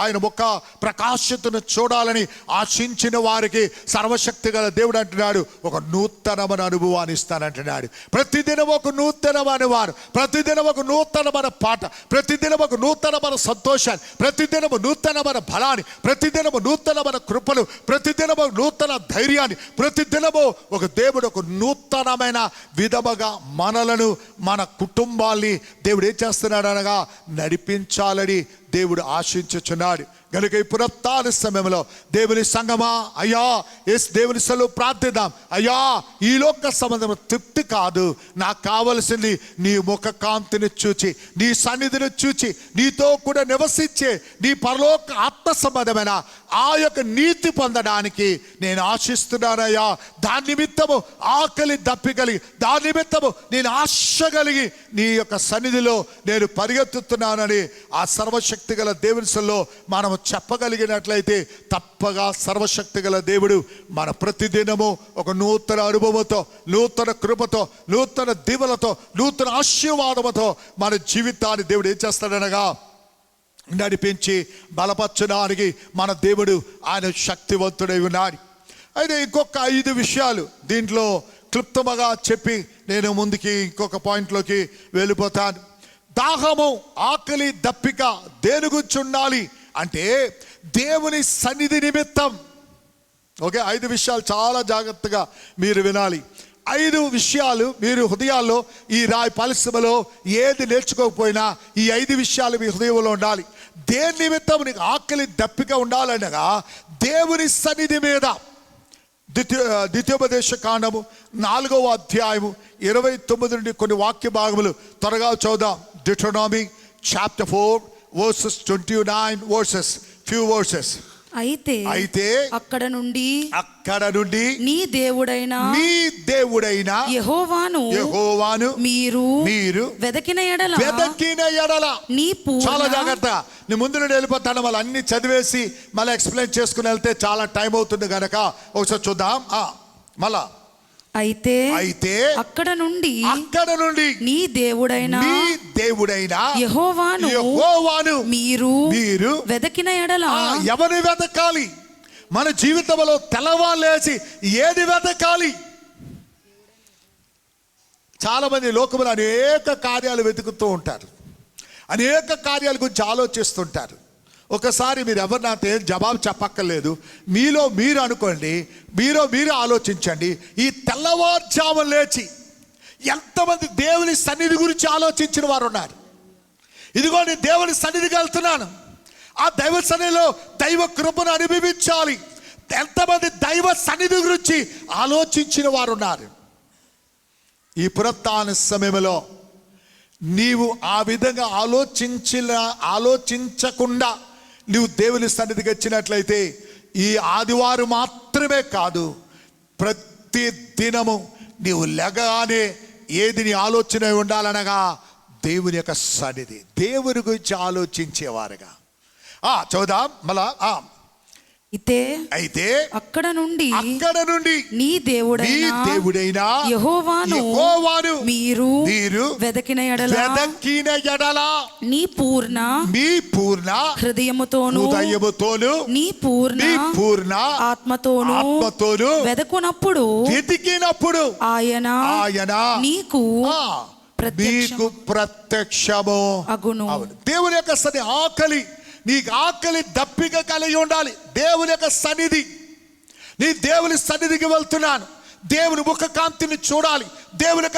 ఆయన ముఖ ప్రకాశతను చూడాలని ఆశించిన వారికి సర్వశక్తి గల దేవుడు అంటున్నాడు, ఒక నూతనమైన అనుభవాన్ని ఇస్తానంటున్నాడు. ప్రతిదినం ఒక నూతనమైన వారు, ప్రతిదినం ఒక నూతనమైన పాట, ప్రతిదినం ఒక నూతనమైన సంతోషాన్ని, ప్రతిదినము నూతనమైన బలాన్ని, ప్రతిదినము నూతనమైన కృపలు, ప్రతిదినము నూతన ధైర్యాన్ని, ప్రతిదినము ఒక దేవుడు ఒక నూతనమైన విధముగా మనలను, మన కుటుంబాల్ని దేవుడు ఏం చేస్తున్నాడు అనగా నడిపించాలని దేవుడు ఆశించుచున్నాడు. కనుక ఈ పునరుత్థాన సమయంలో దేవుని సంగమా, అయ్యా దేవుని సెలవు ప్రార్థిద్దాం. అయ్యా ఈ లోక సంబంధం తృప్తి కాదు, నాకు కావలసింది నీ ముఖ కాంతిని చూచి, నీ సన్నిధిని చూచి, నీతో కూడా నివసించే నీ పరలోక ఆత్మ సంబంధమైన ఆ యొక్క నీతి పొందడానికి నేను ఆశిస్తున్నానయ్యా. దాని నిమిత్తము ఆకలి దప్పికలిగి, దాని నిమిత్తము నేను ఆశ కలిగి నీ యొక్క సన్నిధిలో నేను పరిగెత్తుతున్నానని ఆ సర్వశక్తి గల దేవుని సెల్లో మనం చెప్పగలిగినట్లయితే తప్పగా సర్వశక్తి గల దేవుడు మన ప్రతిదినము ఒక నూతన అనుభవంతో, నూతన కృపతో, నూతన దీవెనతో, నూతన ఆశీర్వాదముతో మన జీవితాన్ని దేవుడు ఏం చేస్తాడనగా నడిపించి బలపరచడానికి మన దేవుడు ఆయన శక్తివంతుడై ఉన్నాడు. అయితే ఇంకొక 5 విషయాలు దీంట్లో క్లుప్తముగా చెప్పి నేను ముందుకి ఇంకొక పాయింట్లోకి వెళ్ళిపోతాను. దాహము, ఆకలి, దప్పిక దేని గురించి ఉండాలి అంటే దేవుని సన్నిధి నిమిత్తం. ఓకే, 5 విషయాలు చాలా జాగ్రత్తగా మీరు వినాలి. 5 విషయాలు మీరు హృదయాల్లో ఈ రాయి పరిశ్రమలో ఏది నేర్చుకోకపోయినా ఈ 5 విషయాలు మీ హృదయంలో ఉండాలి. దేని నిమిత్తం నీకు ఆకలి దప్పిక ఉండాలనగా దేవుని సన్నిధి మీద. ద్వితీయోపదేశ కాండము 4వ అధ్యాయము 29 నుండి కొన్ని వాక్య భాగములు త్వరగా చదువుదాం. Deuteronomy chapter 4 verses 29 verses, few verses. అయితే అక్కడ నుండి నీ దేవుడైన యెహోవాను మీరు వెదకిన ఎడల నీ చాలా జాగ్రత్త. నీ ముందు నుండి వెళ్ళిపోతాను, మళ్ళీ అన్ని చదివేసి మళ్ళీ ఎక్స్ప్లెయిన్ చేసుకుని వెళ్తే చాలా టైం అవుతుంది కనుక ఒకసారి చూద్దాం. మళ్ళా అయితే అక్కడ నుండి నీ దేవుడైన యెహోవాను మీరు వెదకిన ఎడల. ఎవరిని వెతకాలి? మన జీవితంలో తెల్లవారులేసి ఏది వెతకాలి? చాలా మంది లోకములు అనేక కార్యాలు వెతుకుతూ ఉంటారు, అనేక కార్యాల గురించి ఆలోచిస్తుంటారు. ఒకసారి మీరు ఎవరు నాతో ఏం జవాబు చెప్పక్కర్లేదు, మీలో మీరు అనుకోండి, మీరు ఆలోచించండి. ఈ తెల్లవారుజాము లేచి ఎంతమంది దేవుని సన్నిధి గురించి ఆలోచించిన వారు ఉన్నారు? ఇదిగో నేను దేవుని సన్నిధికి వెళ్తున్నాను, ఆ దైవ సన్నిధిలో దైవ కృపను అనుభవించాలి, ఎంతమంది దైవ సన్నిధి గురించి ఆలోచించిన వారు ఉన్నారు? ఈ పునరుత్థాన సమయంలో నీవు ఆ విధంగా ఆలోచించకుండా నీవు దేవుని సన్నిధికి వచ్చినట్లయితే ఈ ఆదివారం మాత్రమే కాదు, ప్రతి దినము నీవు లెగానే ఏది నీ ఆలోచన ఉండాలనగా దేవుని యొక్క సన్నిధి, దేవుని గురించి ఆలోచించేవారుగా. చూద్దాం మళ్ళా. అయితే అక్కడ నుండి నీ దేవుడైన యెహోవాను మీరు వెదకిన ఎడల నీ పూర్ణ హృదయముతోను నీ పూర్ణ ఆత్మతోను వెదకునప్పుడు ఆయన నీకు ప్రత్యక్షము అగును. దేవుని యొక్క సన్నిధి ఆకలి, నీకు ఆకలి దప్పిక కలిగి ఉండాలి. దేవుని యొక్క సన్నిధి, నీ దేవుని సన్నిధికి వెళ్తున్నాను, దేవుని ముఖ కాంతిని చూడాలి, దేవుని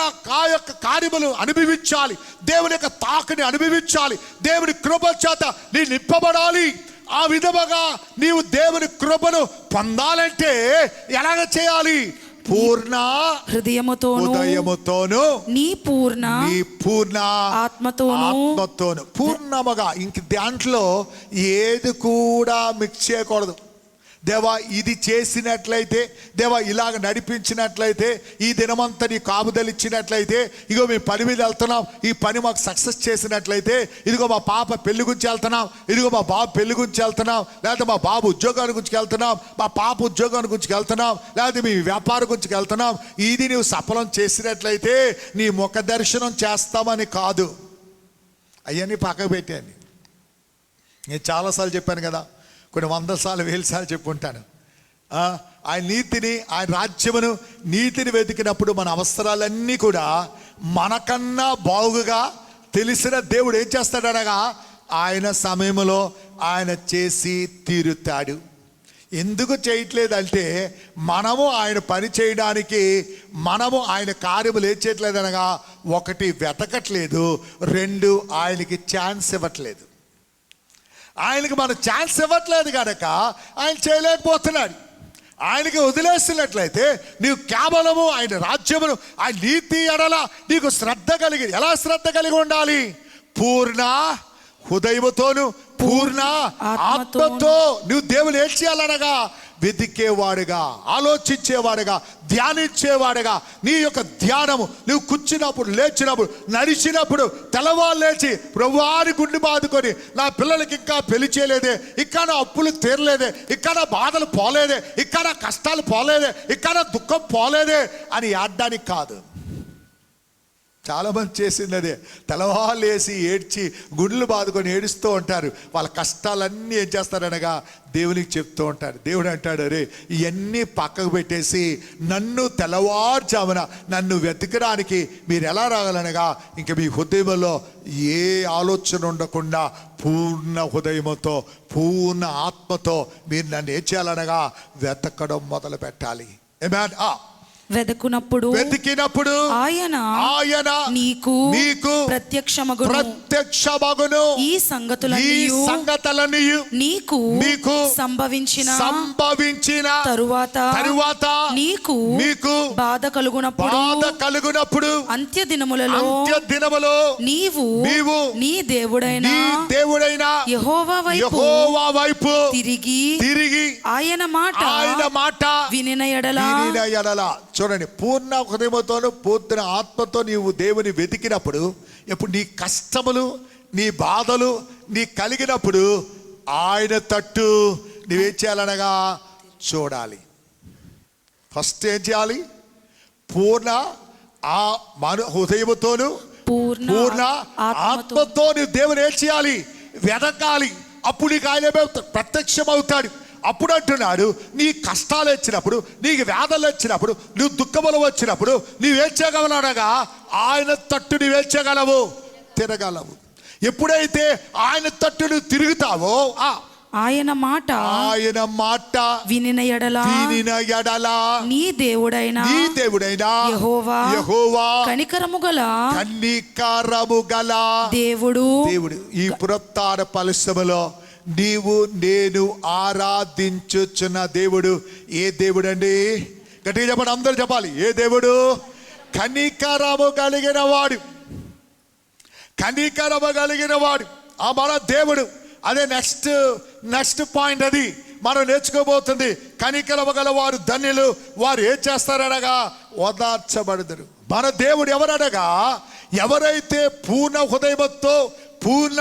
యొక్క కార్యములు అనుభవించాలి, దేవుని యొక్క తాకుని అనుభవించాలి, దేవుని కృప చేత నీ నింపబడాలి. ఆ విధముగా నీవు దేవుని కృపను పొందాలంటే ఎలాగ చేయాలి? పూర్ణ హృదయముతోను నీ పూర్ణ ఆత్మతోను పూర్ణముగా. ఇంక దాంట్లో ఏది కూడా మిక్స్ చేయకూడదు. దేవా ఇది చేసినట్లయితే, దేవా ఇలాగ నడిపించినట్లయితే, ఈ దినమంతా నీ కాపుదలు ఇచ్చినట్లయితే, ఇగో మేము పని మీద వెళ్తున్నాం, ఈ పని మాకు సక్సెస్ చేసినట్లయితే, ఇదిగో మా పాప పెళ్లి గురించి వెళ్తున్నాం, ఇదిగో మా బాబు పెళ్లి గురించి వెళ్తున్నాం, లేకపోతే మా బాబు ఉద్యోగాన్ని గురించి వెళ్తున్నాం, మా పాప ఉద్యోగాన్ని గురించి వెళ్తున్నాం, లేకపోతే మీ వ్యాపారం గురించి వెళ్తున్నాం, ఇది నీవు సఫలం చేసినట్లయితే నీ ముఖ దర్శనం చేస్తామని కాదు. అవన్నీ పక్కకు పెట్టాను. నేను చాలాసార్లు చెప్పాను కదా, కొన్ని 100 సార్లు 1000 సార్లు చెప్పుంటాను. ఆయన నీతిని, ఆయన రాజ్యమును, నీతిని వెతికినప్పుడు మన అవసరాలన్నీ కూడా మనకన్నా బాగుగా తెలిసిన దేవుడు ఏం చేస్తాడనగా ఆయన సమయంలో ఆయన చేసి తీరుతాడు. ఎందుకు చేయట్లేదంటే మనము ఆయన పని చేయడానికి మనము ఆయన కార్యములు ఏం చేయట్లేదనగా, 1 వెతకట్లేదు, 2 ఆయనకి ఛాన్స్ ఇవ్వట్లేదు. ఆయనకి మనం ఛాన్స్ ఇవ్వట్లేదు కనుక ఆయన చేయలేకపోతున్నాడు. ఆయనకి వదిలేస్తున్నట్లయితే నీవు కేవలము ఆయన రాజ్యమును, ఆయన నీతి ఎడల నీకు శ్రద్ధ కలిగి, ఎలా శ్రద్ధ కలిగి ఉండాలి? పూర్ణ హృదయముతోను పూర్ణ ఆత్మతో నువ్వు దేవుని ఏం చేయాలనగా వెతికేవాడుగా, ఆలోచించేవాడుగా, ధ్యానించేవాడుగా. నీ యొక్క ధ్యానము నువ్వు కూర్చున్నప్పుడు, లేచినప్పుడు, నడిచినప్పుడు, తెల్లవారు లేచి ప్రభువాని గుండె బాదుకొని, నా పిల్లలకి ఇంకా పెళ్లి చేయలేదే, ఇక్కడ అప్పులు తీరలేదే, ఇక్కడ బాధలు పోలేదే, ఇక్కడ కష్టాలు పోలేదే, ఇక్కడ దుఃఖం పోలేదే అని ఆడడానికి కాదు. చాలామంది చేసింది అదే. తెల్లవాళ్ళు వేసి ఏడ్చి గుండెలు బాదుకొని ఏడుస్తూ ఉంటారు. వాళ్ళ కష్టాలన్నీ ఏం చేస్తారనగా దేవునికి చెప్తూ ఉంటారు. దేవుడు అంటాడు, అరే ఇవన్నీ పక్కకు పెట్టేసి నన్ను తెల్లవారుజామున నన్ను వెతకడానికి మీరు ఎలా రాగలనగా, ఇంక మీ హృదయంలో ఏ ఆలోచన ఉండకుండా పూర్ణ హృదయముతో పూర్ణ ఆత్మతో మీరు నన్ను ఏం చేయాలనగా వెతకడం మొదలు పెట్టాలి. వెతికినప్పుడు ఆయన నీకు ప్రత్యక్షమగును. ఈ సంగతులన్నీ నీకు సంభవించిన తరువాత నీకు బాధ కలుగునప్పుడు అంత్య దినములలో నీవు నీ దేవుడైన యెహోవా వైపు తిరిగి ఆయన మాట వినిన ఎడల. చూడండి, పూర్ణ హృదయముతోను పూర్ణ ఆత్మతో నీవు దేవుని వెతికినప్పుడు, ఇప్పుడు నీ కష్టములు, నీ బాధలు నీ కలిగినప్పుడు ఆయన తట్టు నువ్వేం చేయాలనగా చూడాలి. ఫస్ట్ ఏం చేయాలి? పూర్ణ హృదయముతోను పూర్ణ ఆత్మతో నువ్వు దేవుని ఏం చేయాలి? వెతకాలి. అప్పుడు నీకు ఆయన ప్రత్యక్షం అవుతాడు. అప్పుడు అంటున్నాడు, నీ కష్టాలు వచ్చినప్పుడు, నీకు వేదనలు వచ్చినప్పుడు, నువ్వు దుఃఖములు వచ్చినప్పుడు నువ్వేం చేయగలనగా ఆయన తట్టు నువ్వేం చేయగలవు? తిరగలవు. ఎప్పుడైతే ఆయన తట్టు నువ్వు తిరుగుతావో ఆయన మాట వినిన ఎడల నీ దేవుడైన యెహోవా కనికరము గల దేవుడు. ఈ పునరుత్థాన పరిశ్రమలో నీవు నేను ఆరాధించుచున్న దేవుడు ఏ దేవుడు అండి? గట్టిగా చెప్పండి, అందరూ చెప్పాలి. ఏ దేవుడు? కనికరము కలిగిన వాడు. కనికరము కలిగిన వాడు ఆ మన దేవుడు. అదే నెక్స్ట్ పాయింట్, అది మనం నేర్చుకోబోతుంది. కనికరము గల వారు ధన్యులు, వారు ఏం చేస్తారనగా ఓదార్చబడదురు. మన దేవుడు ఎవరనగా, ఎవరైతే పూర్ణ హృదయంతో, పూర్ణ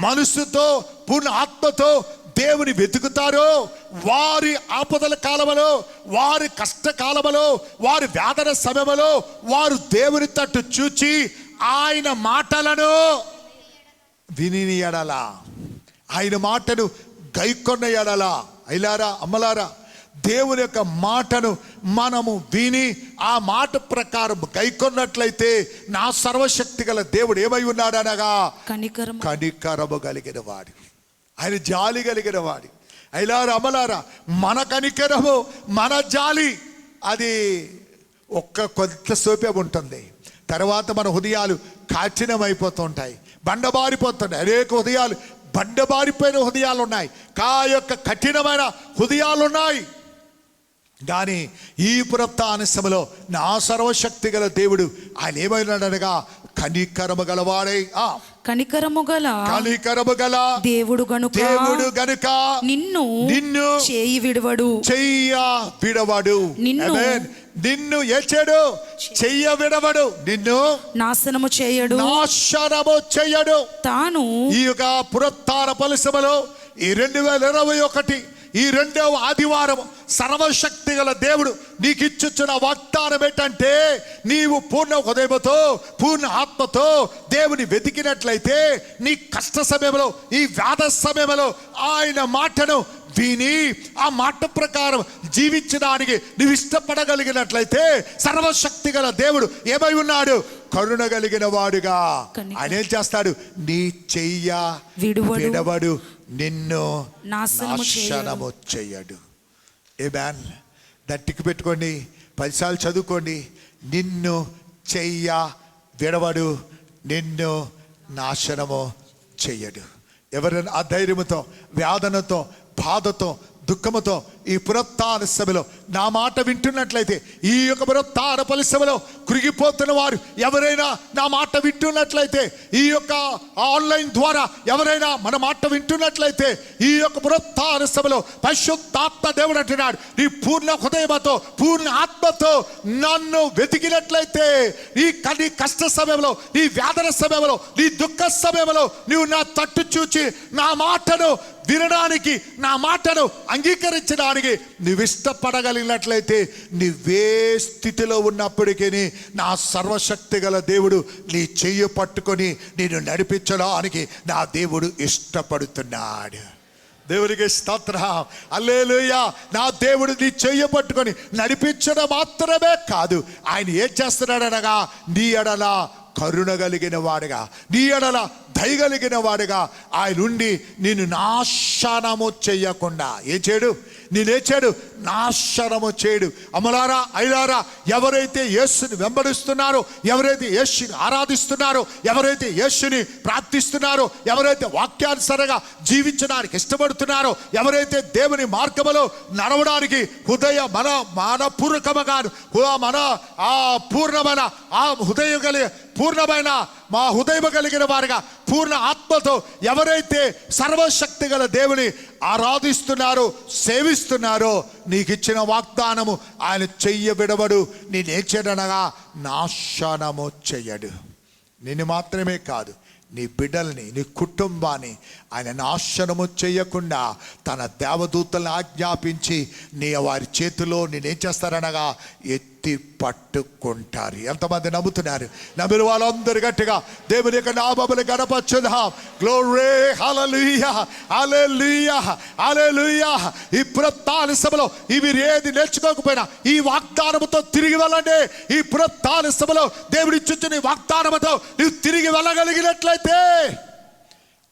మనసుతో, పూర్ణ ఆత్మతో దేవుని వెతుకుతారో, వారి ఆపదల కాలములో, వారి కష్టకాలములో, వారి వేదన సమయములో వారు దేవుని తట్టు చూచి ఆయన మాటలను విని ఎడల, ఆయన మాటను గైకొన్న ఎడల, అయిలారా అమ్మలారా, దేవుని యొక్క మాటను మనము విని ఆ మాట ప్రకారం గైకొన్నట్లయితే నా సర్వశక్తి గల దేవుడు ఏమై ఉన్నాడనగా కనికరము కలిగిన వాడు, ఆయన జాలి కలిగిన వాడు. అయిలారా అమ్మలారా, మన కనికరము, మన జాలి అది కొంతసేపే ఉంటుంది. తర్వాత మన హృదయాలు కఠినమైపోతుంటాయి, బండబారిపోతుంటాయి. అనేక హృదయాలు బండబారిపోయిన హృదయాలు ఉన్నాయి, యొక్క కఠినమైన హృదయాలు ఉన్నాయి. కానీ ఈ పునరుత్థానములో నా సర్వశక్తి గల దేవుడు ఆయన ఏమైనాడనగా కనికరము గలవాడై, కనికరము గల దేవుడు గనుక నిన్ను చేయి విడవడు, నిన్ను ఏచాడు, చెయ్య విడవడు, నిన్ను నాశనము చేయడు. తాను ఈ యొక్క పునరుత్థాన ఫలసములో ఈ 2021 ఈ 2వ ఆదివారం సర్వశక్తి గల దేవుడు నీకు ఇచ్చుచున్న వాగ్దానం ఏంటంటే, నీవు పూర్ణ హృదయంతో, పూర్ణ ఆత్మతో దేవుని వెతికినట్లయితే నీ కష్ట సమయంలో, ఈ వ్యాధ సమయంలో ఆయన మాటను విని ఆ మాట ప్రకారం జీవించడానికి నువ్వు ఇష్టపడగలిగినట్లయితే సర్వశక్తి గల దేవుడు ఏమై ఉన్నాడు? కరుణ కలిగిన వాడుగా. ఆయన ఏం చేస్తాడు? నీ చెయ్య విడవడు, నిన్ను నాశనము చెయ్యడు. ఏమేన్ దట్టికి పెట్టుకోండి, 10 సార్లు చదువుకోండి. నిన్ను చెయ్య విడవడు, నిన్ను నాశనము చెయ్యడు. ఎవరైనా ఆ ధైర్యముతో, వేదనతో, బాధతో, దుఃఖముతో ఈ పునరుత్థాన సభలో నా మాట వింటున్నట్లయితే, ఈ యొక్క పునరుత్థాన ఫలసములో కృంగిపోతున్న వారు ఎవరైనా నా మాట వింటున్నట్లయితే, ఈ యొక్క ఆన్లైన్ ద్వారా ఎవరైనా మన మాట వింటున్నట్లయితే, ఈ యొక్క పునరుత్థాన సభలో పరిశుద్ధాత్మ దేవుడు అంటున్నాడు, నీ పూర్ణ హృదయంతో, పూర్ణ ఆత్మతో నన్ను వెతికినట్లయితే, నీ కష్ట సమయంలో, నీ వేదన సమయంలో, నీ దుఃఖ సమయంలో నీవు నా తట్టు చూచి నా మాటను వినడానికి, నా మాటను అంగీకరించడానికి నువ్వు ఇష్టపడగలిగినట్లయితే, నువ్వే స్థితిలో ఉన్నప్పటికీ నా సర్వశక్తి గల దేవుడు నీ చెయ్యి పట్టుకొని నిన్ను నడిపించడానికి నా దేవుడు ఇష్టపడుతున్నాడు. దేవునికి స్తోత్రం, హల్లెలూయా. నా దేవుడు నీ చెయ్యి పట్టుకొని నడిపించడం మాత్రమే కాదు, ఆయన ఏం చేస్తున్నాడనగా నీ ఎడల కరుణ కలిగిన వాడుగా, నీ ఎడల దయగలిగిన వాడుగా ఆయన ఉండి నిన్ను నాశనము చెయ్యకుండా ఏం చేయడు? నేనేచాడు నాశనము చేయడు. అమలారా, ఐలారా, ఎవరైతే యేసుని వెంబడిస్తున్నారో, ఎవరైతే యేసుని ఆరాధిస్తున్నారో, ఎవరైతే యేసుని ప్రార్థిస్తున్నారో, ఎవరైతే వాక్యానుసారంగా జీవించడానికి ఇష్టపడుతున్నారో, ఎవరైతే దేవుని మార్గములో నడవడానికి మనపూర్వకముగా మన పూర్ణమైన హృదయం కలిగి, పూర్ణమైన మా హృదయం కలిగిన వారుగా, పూర్ణ ఆత్మతో ఎవరైతే సర్వశక్తి గల దేవుని ఆరాధిస్తున్నారో, సేవిస్తున్నారో, నీకు ఇచ్చిన వాగ్దానము ఆయన చెయ్య విడవడు, నేనేం చేయడనగా నాశనము చెయ్యడు. నిన్ను మాత్రమే కాదు, నీ బిడ్డల్ని, నీ కుటుంబాన్ని ఆయన నాశనము చేయకుండా తన దేవదూతలను ఆజ్ఞాపించి వారి చేతిలో నేనేం చేస్తారనగా ఎత్తి పట్టుకుంటారు. ఎంతమంది నమ్ముతున్నారు? నమ్మిన వాళ్ళందరూ గట్టిగా దేవుని యొక్క నామములు గణపరచుదాం. గ్లోరీ, హల్లెలూయా, హల్లెలూయా, హల్లెలూయా. ఈ పునరుత్థాన సభలో ఇవి ఏది నేర్చుకోకపోయినా ఈ వాగ్దానముతో తిరిగి వెళ్ళండి. ఈ పునరుత్థాన సభలో దేవుడి ఇచ్చిన వాగ్దానముతో నువ్వు తిరిగి వెళ్ళగలిగినట్లయితే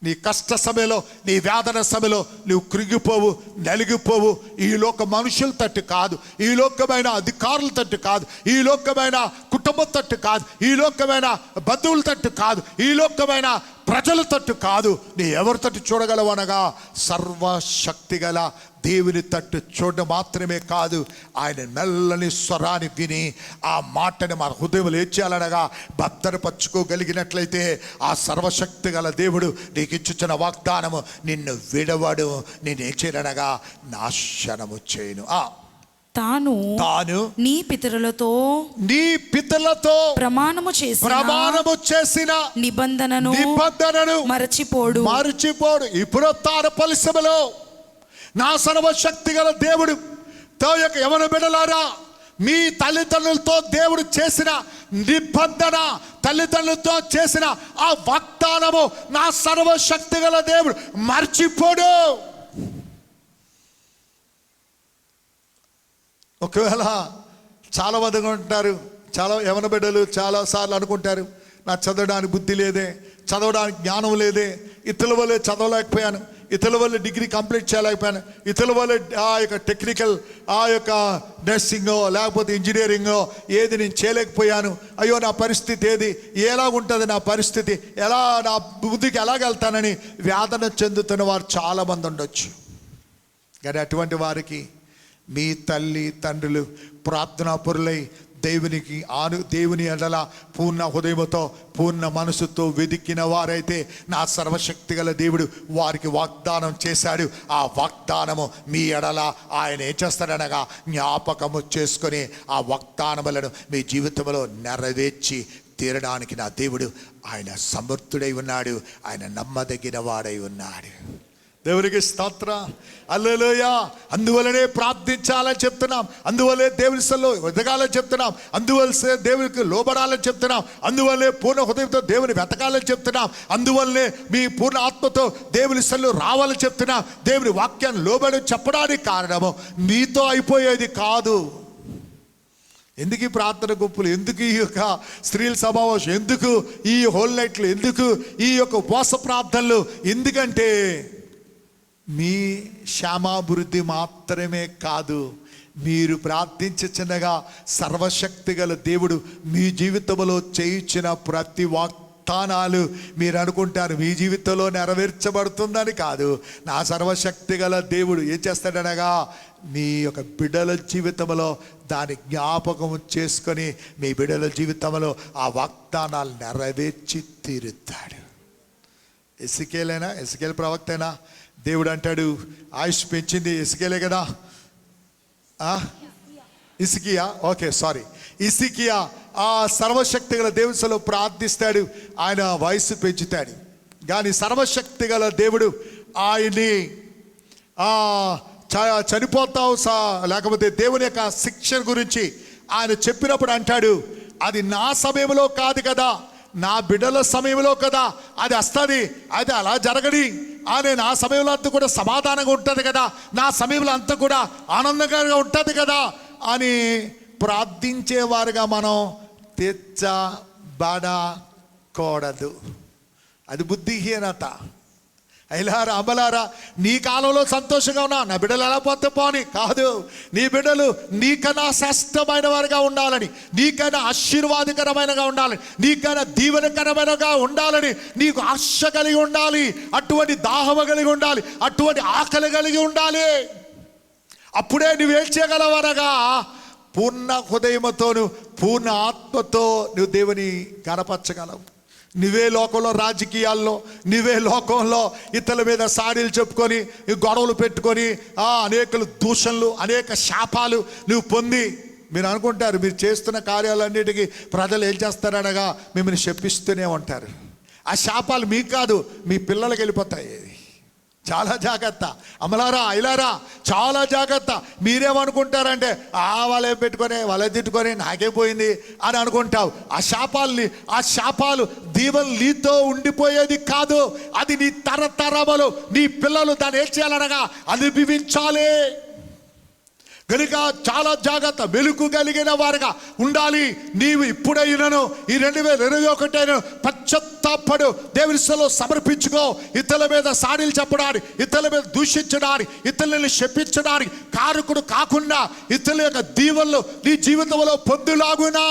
నీ కష్ట సమయంలో, నీ వేదన సమయంలో నువ్వు కృంగిపోవు, నలిగిపోవు. ఈ లోక మనుషుల తట్టు కాదు, ఈ లోకమైన అధికారుల తట్టు కాదు, ఈ లోకమైన కుటుంబం తట్టు కాదు, ఈ లోకమైన బంధువుల తట్టు కాదు, ఈ లోకమైన ప్రజల తట్టు కాదు, నీ ఎవరి తట్టు చూడగలవు అనగా సర్వశక్తి గల దేవుని తట్టు చూడడం మాత్రమే కాదు, ఆయన మెల్లని స్వరాన్ని విని ఆ మాటని మన హృదయంలో ఏడ్చాలనగా భద్రపరచుకోగలిగినట్లయితే ఆ సర్వశక్తి గల దేవుడు నీకు ఇచ్చిన వాగ్దానము నిన్ను విడవడు, నేనేం చేయనగా నాశనము చేయను. తాను నీ పితరులతో ప్రమాణము చేసిన నిబంధనను మరచిపోడు. ఇప్పుడు తాను పరిశ్రమలో నా సర్వశక్తి గల దేవుడు యవన బిడ్డలారా, మీ తల్లిదండ్రులతో దేవుడు చేసిన నిబంధన, తల్లిదండ్రులతో చేసిన ఆ వాగ్దానము నా సర్వశక్తి గల దేవుడు మర్చిపోడు. ఒకవేళ చాలా మందిగా ఉంటారు, చాలా యవన బిడ్డలు చాలాసార్లు అనుకుంటారు, నాకు చదవడానికి బుద్ధి లేదే, చదవడానికి జ్ఞానం లేదే, ఇతరుల వల్లే చదవలేకపోయాను, ఇతరుల వల్ల డిగ్రీ కంప్లీట్ చేయలేకపోయాను, ఇతరుల వల్ల ఆ యొక్క టెక్నికల్ ఆ యొక్క నర్సింగో లేకపోతే ఇంజనీరింగో ఏది నేను చేయలేకపోయాను, అయ్యో నా పరిస్థితి ఏది, ఎలాగుంటుంది నా పరిస్థితి, ఎలా నా బుద్ధికి ఎలాగెళ్తానని వేదన చెందుతున్న వారు చాలామంది ఉండొచ్చు. కానీ అటువంటి వారికి మీ తల్లి తండ్రులు ప్రార్థనాపరులై దేవుని ఎడల పూర్ణ హృదయముతో పూర్ణ మనసుతో వెదికిన వారైతే నా సర్వశక్తి గల దేవుడు వారికి వాగ్దానం చేశాడు. ఆ వాగ్దానము మీ ఎడల ఆయన ఏం చేస్తాడనగా జ్ఞాపకము చేసుకొని ఆ వాగ్దానములను మీ జీవితంలో నెరవేర్చి తీరడానికి నా దేవుడు ఆయన సమర్థుడై ఉన్నాడు, ఆయన నమ్మదగిన వాడై ఉన్నాడు. దేవునికి స్తోత్ర, హల్లెలూయా. అందువల్లనే ప్రార్థించాలని చెప్తున్నాం, అందువల్లే దేవుని సన్నిధిలో వెతకాలని చెప్తున్నాం, అందువల్లే దేవునికి లోబడాలని చెప్తున్నాం, అందువల్లే పూర్ణ హృదయంతో దేవుని వెతకాలని చెప్తున్నాం, అందువల్లే మీ పూర్ణ ఆత్మతో దేవుని సన్నిధిలో రావాలని చెప్తున్నాం. దేవుని వాక్యాన్ని లోబడి చెప్పడానికి కారణము మీతో అయిపోయేది కాదు. ఎందుకు ఈ ప్రార్థన గుంపులు, ఎందుకు ఈ యొక్క స్త్రీల సమావేశం, ఎందుకు ఈ హోల్ నైట్లు, ఎందుకు ఈ యొక్క ఉపవాస ప్రార్థనలు, ఎందుకంటే మీ క్షేమాభివృద్ధి మాత్రమే కాదు, మీరు ప్రార్థించగా సర్వశక్తి గల దేవుడు మీ జీవితంలో చేయించిన ప్రతి వాగ్దానాలు మీరు అనుకుంటారు మీ జీవితంలో నెరవేర్చబడుతుందని కాదు. నా సర్వశక్తి గల దేవుడు ఏం చేస్తాడనగా మీ యొక్క బిడ్డల జీవితంలో దాని జ్ఞాపకం చేసుకొని మీ బిడ్డల జీవితంలో ఆ వాగ్దానాలు నెరవేర్చి తీరుతాడు. ఎస్కేల్ ప్రవక్తైనా దేవుడు అంటాడు, ఆయుష్ పెంచింది ఎస్కేలే కదా, ఇసికియా, ఓకే సారీ, ఇసికియా ఆ సర్వశక్తి గల దేవునిలో ప్రార్థిస్తాడు, ఆయన వయసు పెంచుతాడు. కానీ సర్వశక్తి గల దేవుడు ఆయన్ని చనిపోతావు లేకపోతే దేవుని యొక్క శిక్షణ గురించి ఆయన చెప్పినప్పుడు అంటాడు, అది నా సమయంలో కాదు కదా, నా బిడ్డల సమయంలో కదా అది వస్తుంది, అది అలా జరగని అనే నా సమయంలో అంతా కూడా సమాధానంగా ఉంటుంది కదా, నా సమయంలో అంతా కూడా ఆనందంగా ఉంటుంది కదా అని ప్రార్థించేవారుగా మనం తెచ్చబడకూడదు. అది బుద్ధిహీనత. అయిలారా అమలారా, నీ కాలంలో సంతోషంగా ఉన్నా నా బిడ్డలు ఎలా పోతే పోని కాదు, నీ బిడ్డలు నీకన్నా శ్రేష్టమైన వారుగా ఉండాలని, నీకైనా ఆశీర్వాదకరమైనగా ఉండాలని, నీకైనా దీవెనకరమైనగా ఉండాలని నీకు ఆశ కలిగి ఉండాలి, అటువంటి దాహము కలిగి ఉండాలి, అటువంటి ఆకలి కలిగి ఉండాలి. అప్పుడే నువ్వేం చేయగలవనగా పూర్ణ హృదయముతోను పూర్ణ ఆత్మతో నువ్వు దేవుని కనపరచగలవు. నువ్వే లోకంలో రాజకీయాల్లో, నువ్వే లోకంలో ఇతరుల మీద సాడీలు చెప్పుకొని గొడవలు పెట్టుకొని అనేకలు దూషణలు అనేక శాపాలు నువ్వు పొంది మీరు అనుకుంటారు మీరు చేస్తున్న కార్యాలన్నిటికీ ప్రజలు ఏం చేస్తారనగా మిమ్మల్ని శపిస్తూనే ఉంటారు. ఆ శాపాలు మీకు కాదు మీ పిల్లలకి వెళ్ళిపోతాయి. చాలా జాగ్రత్త అమలారా అయిలారా, చాలా జాగ్రత్త. మీరేమనుకుంటారంటే వాళ్ళే పెట్టుకొని వాళ్ళే తిట్టుకొని నాకే పోయింది అని అనుకుంటావు. ఆ శాపాలు దీవెనలు నీతో ఉండిపోయేది కాదు, అది నీ తరతరములు నీ పిల్లలు దాన్ని ఏం చేయాలనగా అనుభవించాలి. కనుక చాలా జాగ్రత్త, వెలుగు కలిగిన వారుగా ఉండాలి. నీవు ఇప్పుడైనను ఈ 2021 పశ్చాత్తాపడు, దేవుని సన్నిధిలో సమర్పించుకో. ఇతరుల మీద సాడీలు చెప్పడానికి, ఇతరుల మీద దూషించడానికి, ఇతరులని శపించడానికి కారకుడు కాకుండా ఇతరుల యొక్క దీవెనలు నీ జీవితంలో పొందులాగునా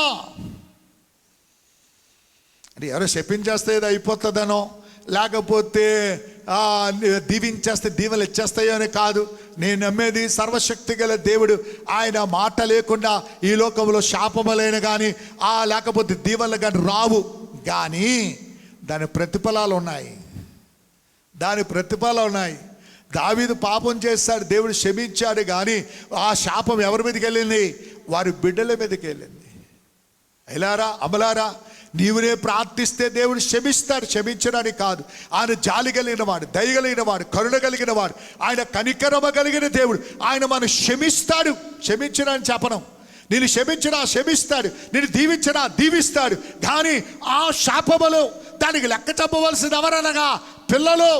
అంటే ఎవరో శపించేస్తే ఏదో అయిపోతుందనో, లేకపోతే దీవించేస్తే దీవెనలు ఇచ్చేస్తాయో అని కాదు. నేను నమ్మేది సర్వశక్తి గల దేవుడు, ఆయన మాట లేకుండా ఈ లోకంలో శాపములైన కానీ లేకపోతే దీవెనలు కానీ రావు. కానీ దాని ప్రతిఫలాలు ఉన్నాయి, దాని ప్రతిఫలాలు ఉన్నాయి. దావీదు పాపం చేస్తాడు, దేవుడు క్షమించాడు, కానీ ఆ శాపం ఎవరి మీదకి వెళ్ళింది? వారి బిడ్డల మీదకి వెళ్ళింది. అయిలారా అమలారా, నీవునే ప్రార్థిస్తే దేవుడు క్షమిస్తాడు. క్షమించడానికి కాదు, ఆయన జాలి కలిగిన వాడు, దయ కలిగిన వాడు, కరుణ కలిగిన వాడు, ఆయన కనికరమ కలిగిన దేవుడు. ఆయన మనం క్షమిస్తాడు. క్షమించడానికి చెప్పను, నేను క్షమించినా క్షమిస్తాడు, నేను దీవించినా దీవిస్తాడు. కానీ ఆ శాపములు దానికి లెక్క చెప్పవలసింది ఎవరనగా పిల్లలు.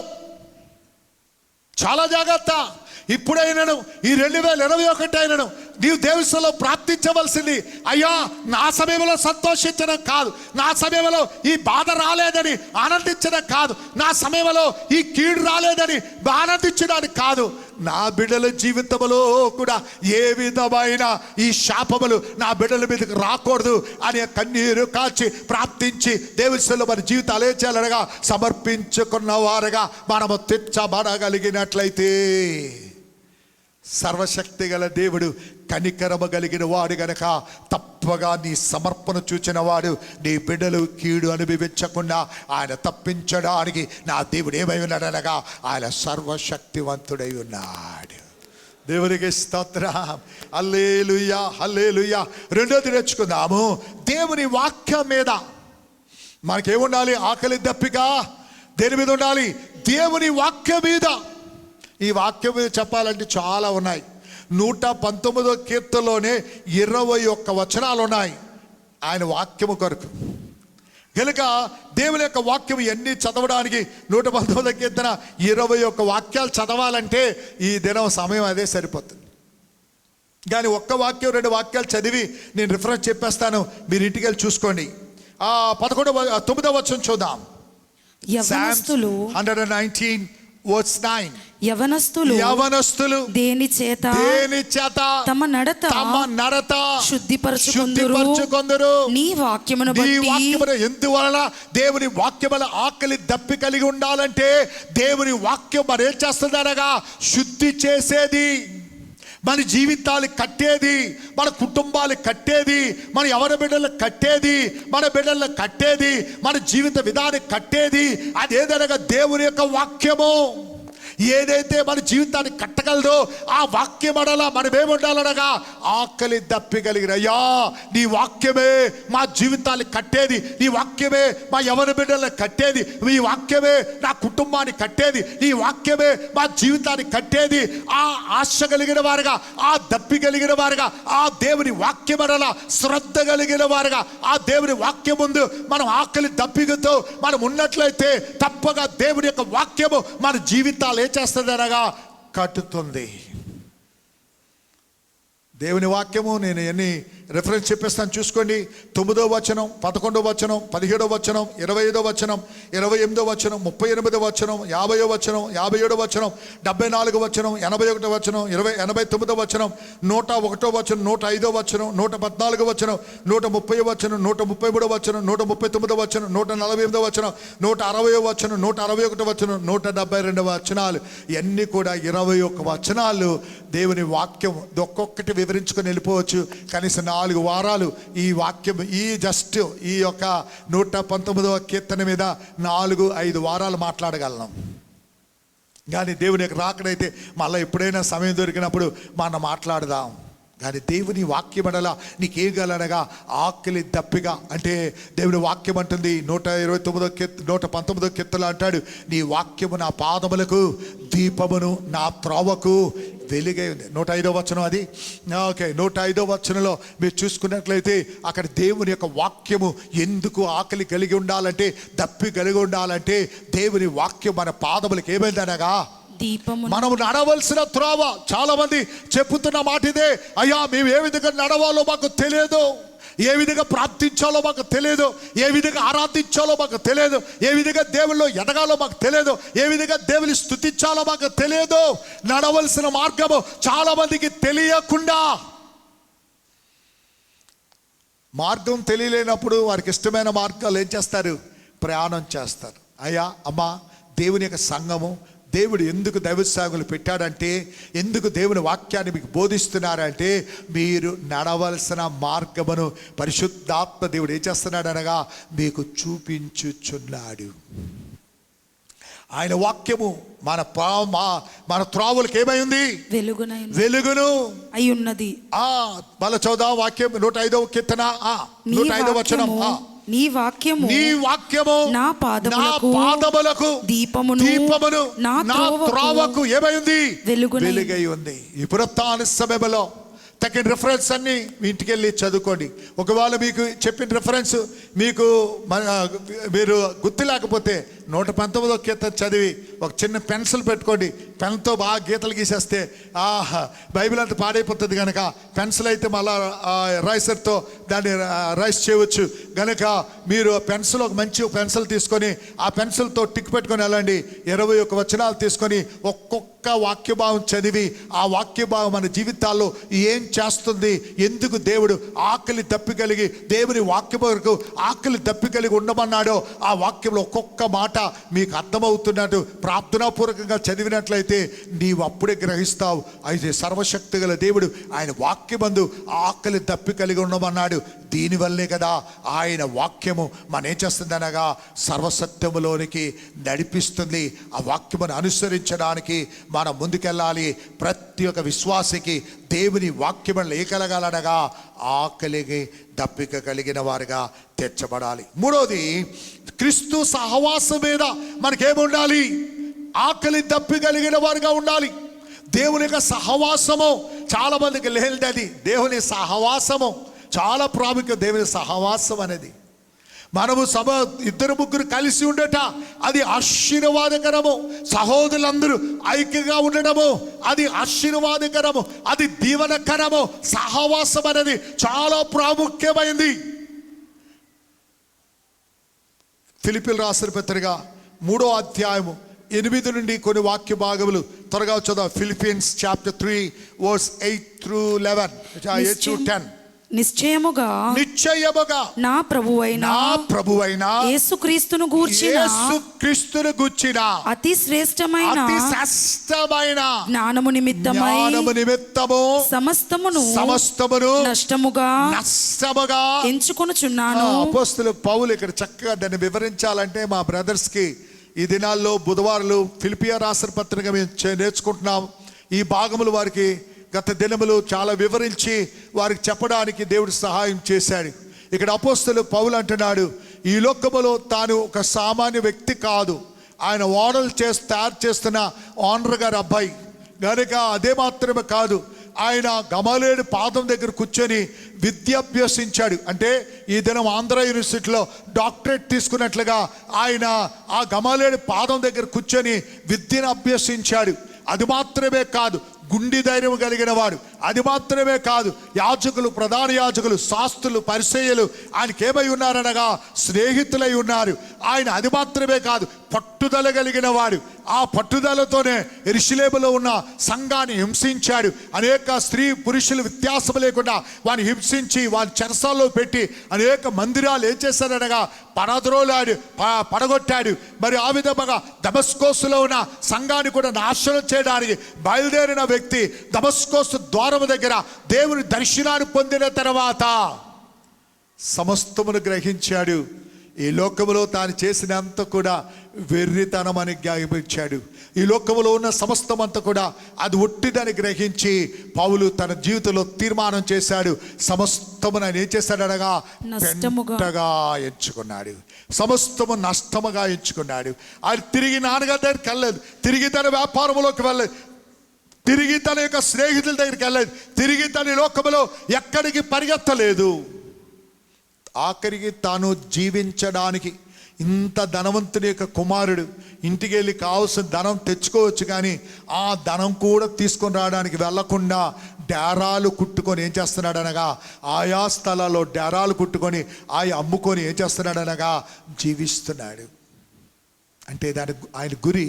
చాలా జాగ్రత్త. ఇప్పుడైనాను ఈ 2021 అయినను నీవు దేవునిలో ప్రార్థించవలసింది, అయ్యా నా సమయంలో సంతోషించడం కాదు, నా సమయంలో ఈ బాధ రాలేదని ఆనందించడం కాదు, నా సమయంలో ఈ కీడు రాలేదని ఆనందించడానికి కాదు, నా బిడ్డల జీవితంలో కూడా ఏ విధమైన ఈ శాపములు నా బిడ్డల మీదకి రాకూడదు అని కన్నీరు కాచి ప్రార్థించి దేవునిలో మన జీవితాలు ఏం చేయాలనగా సమర్పించుకున్న వారుగా మనము తెచ్చబడగలిగినట్లయితే, సర్వశక్తి గల దేవుడు కనికరమ కలిగిన వాడు గనక తప్పగా నీ సమర్పణ చూచిన వాడు నీ బిడ్డలు కీడు అనుభవించకుండా ఆయన తప్పించడానికి నా దేవుడు ఏమై ఉన్నాడనగా ఆయన సర్వశక్తివంతుడై ఉన్నాడు. దేవునికి స్తోత్రం. హల్లెలూయా, హల్లెలూయా. రెండోది నేర్చుకుందాము, దేవుని వాక్యం మీద మనకేముండాలి? ఆకలి దప్పిక దేని మీద ఉండాలి? దేవుని వాక్యం మీద. ఈ వాక్యం మీద చెప్పాలంటే చాలా ఉన్నాయి. 119వ కీర్తనలోనే 21 వచనాలు ఉన్నాయి ఆయన వాక్యము కొరకు. కనుక దేవుని యొక్క వాక్యం ఎన్ని చదవడానికి 119వ కీర్తన 21 వాక్యాలు చదవాలంటే ఈ దినం సమయం అదే సరిపోతుంది. కానీ ఒక్క వాక్యం 2 వాక్యాలు చదివి నేను రిఫరెన్స్ చెప్పేస్తాను, మీరు ఇంటికి వెళ్ళి చూసుకోండి. 9వ వచనం చూద్దాం. యవనస్తులు 119 verse 9. యవనస్తులు దేని చేత తమ నడత శుద్ధిపరచుకొందురు. నీ వాక్యమును బట్టి. ఎందువలన దేవుని వాక్యముల ఆకలి దప్పి కలిగి ఉండాలంటే దేవుని వాక్యం మరి ఏం చేస్తుంది అనగా శుద్ధి చేసేది, మన జీవితాలు కట్టేది, మన కుటుంబాలు కట్టేది, మన ఎవరి బిడ్డలు కట్టేది, మన బిడ్డలను కట్టేది, మన జీవిత విధానం కట్టేది అదేదనగా దేవుని యొక్క వాక్యము. ఏదైతే మన జీవితాన్ని కట్టగలదో ఆ వాక్యం అడలా మనమేముండాలనగా ఆకలి దప్పి కలిగిన, అయ్యా నీ వాక్యమే మా జీవితాన్ని కట్టేది, నీ వాక్యమే మా ఎవరి బిడ్డలను కట్టేది, నీ వాక్యమే నా కుటుంబాన్ని కట్టేది, నీ వాక్యమే మా జీవితాన్ని కట్టేది. ఆ ఆశ కలిగిన వారుగా, ఆ దప్పి కలిగిన వారుగా, ఆ దేవుని వాక్యం అడలా శ్రద్ధ కలిగిన వారుగా ఆ దేవుని వాక్యం ముందు మనం ఆకలి దప్పికతో మనం ఉన్నట్లయితే తప్పగా దేవుని యొక్క వాక్యము మన జీవితాలు ఏం చేస్తుంది అనగా కట్టుతుంది. దేవుని వాక్యము నేను ఎన్ని రిఫరెన్స్ చెప్పేస్తాను చూసుకోండి. 9వ వచనం, 11వ వచనం, 17వ వచనం, 25వ వచనం, 28వ వచనం, 38వ వచనం, 50వ వచనం, 57వ వచనం, 74వ వచనం, 81వ వచనం, 89వ వచనం, 101వ వచనం, 105వ వచనం, 114వ వచనం, 130వ వచనం, 133వ వచనం, 139వ వచనం, 148వ వచనం, 160వ వచనం, 161వ వచనం, 172వ వచనాలు ఇవన్నీ కూడా 21 వచనాలు దేవుని వాక్యం. ఒక్కొక్కటి వివరించుకొని వెళ్ళిపోవచ్చు. కనీసం 4 వారాలు ఈ వాక్యం ఈ యొక్క 119వ కీర్తన మీద 4-5 వారాలు మాట్లాడగలను. కానీ దేవుని యొక్క రాకడైతే మళ్ళీ ఎప్పుడైనా సమయం దొరికినప్పుడు మనం మాట్లాడదాం. కానీ దేవుని వాక్యం అనలా నీకేం గలనగా ఆకలి దప్పిగా. అంటే దేవుని వాక్యం అంటుంది 119వ కీర్తనలో అంటాడు, నీ వాక్యము నా పాదములకు దీపమును నా త్రోవకు వెలుగై ఉంది. 105వ వచనం అది. ఓకే, 105వ వచనంలో మీరు చూసుకున్నట్లయితే అక్కడ దేవుని యొక్క వాక్యము ఎందుకు ఆకలి కలిగి ఉండాలంటే, దప్పి కలిగి ఉండాలంటే దేవుని వాక్యం మన పాదములకు ఏమైందనగా మనము నడవలసిన త్రోవ. చాలా మంది చెప్పుతున్న మాట ఇదే, అయ్యా మేము ఏ విధంగా నడవాలో మాకు తెలియదు, ఏ విధంగా ప్రార్థించాలో మాకు తెలియదు, ఏ విధంగా ఆరాధించాలో మాకు తెలియదు, ఏ విధంగా దేవుల్లో ఎదగాలో మాకు తెలియదు, ఏ విధంగా దేవుని స్తుతించాలో మాకు తెలియదు. నడవలసిన మార్గము చాలా మందికి తెలియకుండా మార్గం తెలియలేనప్పుడు వారికి ఇష్టమైన మార్గాలు ఏం చేస్తారు? ప్రయాణం చేస్తారు. అయ్యా అమ్మా, దేవుని యొక్క సంఘము, దేవుడు ఎందుకు దైవ సేవకులు పెట్టాడంటే, ఎందుకు దేవుని వాక్యాన్ని మీకు బోధిస్తున్నారంటే, మీరు నడవలసిన మార్గమును పరిశుద్ధాత్మ దేవుడు ఏం చేస్తున్నాడు అనగా మీకు చూపించుచున్నాడు. ఆయన వాక్యము మన త్రోవలకు ఏమై ఉంది? వెలుగును అయి ఉన్నది. మళ్ళా 14వ వాక్యం 105వ కీర్తన 105వ వచనం. నీ వాక్యము నా పాదములకు దీపమును నా త్రోవకు ఏమై ఉంది? వెలుగై ఉంది. ఈ పునరుత్థాన సమయంలో తగిన రిఫరెన్స్ అన్ని మీ ఇంటికి వెళ్ళి చదువుకోండి. ఒకవేళ మీకు చెప్పిన రిఫరెన్స్ మీరు గుర్తు లేకపోతే 119వ కీర్తన చదివి ఒక చిన్న పెన్సిల్ పెట్టుకోండి. పెన్తో బాగా గీతలు గీసేస్తే బైబిల్ అంతా పాడైపోతుంది కనుక పెన్సిల్ అయితే మళ్ళా రైసర్తో దాన్ని రైస్ చేయవచ్చు. కనుక మీరు పెన్సిల్, ఒక మంచి పెన్సిల్ తీసుకొని ఆ పెన్సిల్తో టిక్ పెట్టుకొని వెళ్ళండి. 21 వచనాలు తీసుకొని ఒక్కొక్క వాక్యభావం చదివి ఆ వాక్యభావం మన జీవితాల్లో ఏం చేస్తుంది, ఎందుకు దేవుడు ఆకలి దప్పి కలిగి దేవుని వాక్యం వరకు ఆకలి దప్పి కలిగి ఉండమన్నాడో ఆ వాక్యంలో ఒక్కొక్క మాట మీకు అర్థమవుతున్నట్టు ప్రార్థనాపూర్వకంగా చదివినట్లయితే నీవు అప్పుడే గ్రహిస్తావు. అయితే సర్వశక్తి గల దేవుడు ఆయన వాక్యమందు ఆకలి దప్పి కలిగి ఉండమన్నాడు. దీనివల్లే కదా ఆయన వాక్యము మన ఏం చేస్తుంది అనగా సర్వసత్యములోనికి నడిపిస్తుంది. ఆ వాక్యమును అనుసరించడానికి మనం ముందుకెళ్ళాలి. ప్రతి ఒక్క విశ్వాసికి దేవుని వాక్యములు ఏ కలగాలనగా ఆకలికి దప్పిక కలిగిన వారుగా తెచ్చబడాలి. మూడోది, క్రీస్తు సహవాసం మీద మనకేముండాలి? ఆకలి దప్పి కలిగిన వారుగా ఉండాలి. దేవుని యొక్క సహవాసము చాలా మందికి లేనిది. దేవుని సహవాసము చాలా ప్రాముఖ్యం. దేవుని సహవాసం అనేది మనము ఇద్దరు ముగ్గురు కలిసి ఉండట అది ఆశీర్వాదకరము. సహోదరులందరూ ఐక్యంగా ఉండడము అది ఆశీర్వాదకరము, అది దీవెనకరము. సహవాసం అనేది చాలా ప్రాముఖ్యమైంది. ఫిలిప్పీయులకు రాసిన పత్రిక 3వ అధ్యాయము 8 నుండి కొన్ని వాక్య భాగములు త్వరగా చదువు. Philippians chapter 3 verse 8 through 11, 8 through 10. నిశ్చయముగా నా ప్రభువైన యేసుక్రీస్తును గూర్చిన అతి శ్రేష్టమైన జ్ఞానము నిమిత్తము సమస్తమును నష్టముగా ఎంచుకొనుచున్నాను. అపోస్తలుడు పౌలు ఇక్కడ చక్కగా దాన్ని వివరించాలంటే మా బ్రదర్స్ కి ఈ దినాల్లో బుధవారాలు ఫిలిపియ రాసిన పత్రిక మేము నేర్చుకుంటున్నాం. ఈ భాగములు వారికి గత దినములు చాలా వివరించి వారికి చెప్పడానికి దేవుడు సహాయం చేశాడు. ఇక్కడ అపోస్తలుడు పౌలు అంటున్నాడు, ఈ లోకములో తాను ఒక సామాన్య వ్యక్తి కాదు, ఆయన ఓడలు తయారు చేస్తున్న ఓనర్ గారి అబ్బాయి కనుక అదే మాత్రమే కాదు, ఆయన గమలేడు పాదం దగ్గర కూర్చొని విద్య అభ్యసించాడు. అంటే ఈ దినం ఆంధ్ర యూనివర్సిటీలో డాక్టరేట్ తీసుకున్నట్లుగా ఆయన ఆ గమలేడు పాదం దగ్గర కూర్చొని విద్యను అభ్యసించాడు. అది మాత్రమే కాదు, గుండె ధైర్యం కలిగిన వాడు. అది మాత్రమే కాదు, యాజకులు, ప్రధాన యాజకులు, శాస్త్రులు, పరిసయ్యులు ఆయనకి ఏమై ఉన్నారనగా స్నేహితులై ఉన్నారు. ఆయన అది మాత్రమే కాదు, పట్టుదల కలిగిన వాడు. ఆ పట్టుదలతోనే యెరూషలేములో ఉన్న సంఘాన్ని హింసించాడు. అనేక స్త్రీ పురుషులు వ్యత్యాసం లేకుండా వాడిని హింసించి వాని చెరసాల్లో పెట్టి అనేక మందిరాలు ఏం చేశారనగా పడగొట్టాడు. మరి ఆ విధంగా దమస్కోసులో ఉన్న సంఘాన్ని కూడా నాశనం చేయడానికి బయలుదేరిన వ్యక్తి దమస్కోసు ద్వారము దగ్గర దేవుని దర్శనాన్ని పొందిన తర్వాత సమస్తమును గ్రహించాడు. ఈ లోకములో తాను చేసినంత కూడా వెర్రితనం అని జ్ఞాపించాడు. ఈ లోకములో ఉన్న సమస్తమంతా కూడా అది ఒట్టిదని గ్రహించి పౌలు తన జీవితంలో తీర్మానం చేశాడు. సమస్తమును ఆయన ఏం చేశాడు అనగా పెంటగా ఎంచుకున్నాడు. సమస్తము నష్టముగా ఎంచుకున్నాడు. ఆయన తిరిగి నాన్నగారి దగ్గరికి వెళ్ళలేదు, తిరిగి తన వ్యాపారంలోకి వెళ్ళలేదు, తిరిగి తన యొక్క స్నేహితుల దగ్గరికి వెళ్ళలేదు, తిరిగి తన లోకములో ఎక్కడికి పరిగెత్తలేదు. ఆఖరికి తాను జీవించడానికి ఇంత ధనవంతుని యొక్క కుమారుడు ఇంటికి వెళ్ళి కావాల్సిన ధనం తెచ్చుకోవచ్చు, కానీ ఆ ధనం కూడా తీసుకొని రావడానికి వెళ్లకుండా డేరాలు కుట్టుకొని ఏం చేస్తున్నాడు అనగా ఆయా స్థలాల్లో డేరాలు కుట్టుకొని ఆయా అమ్ముకొని ఏం చేస్తున్నాడు అనగా జీవిస్తున్నాడు. అంటే ఆయన గురి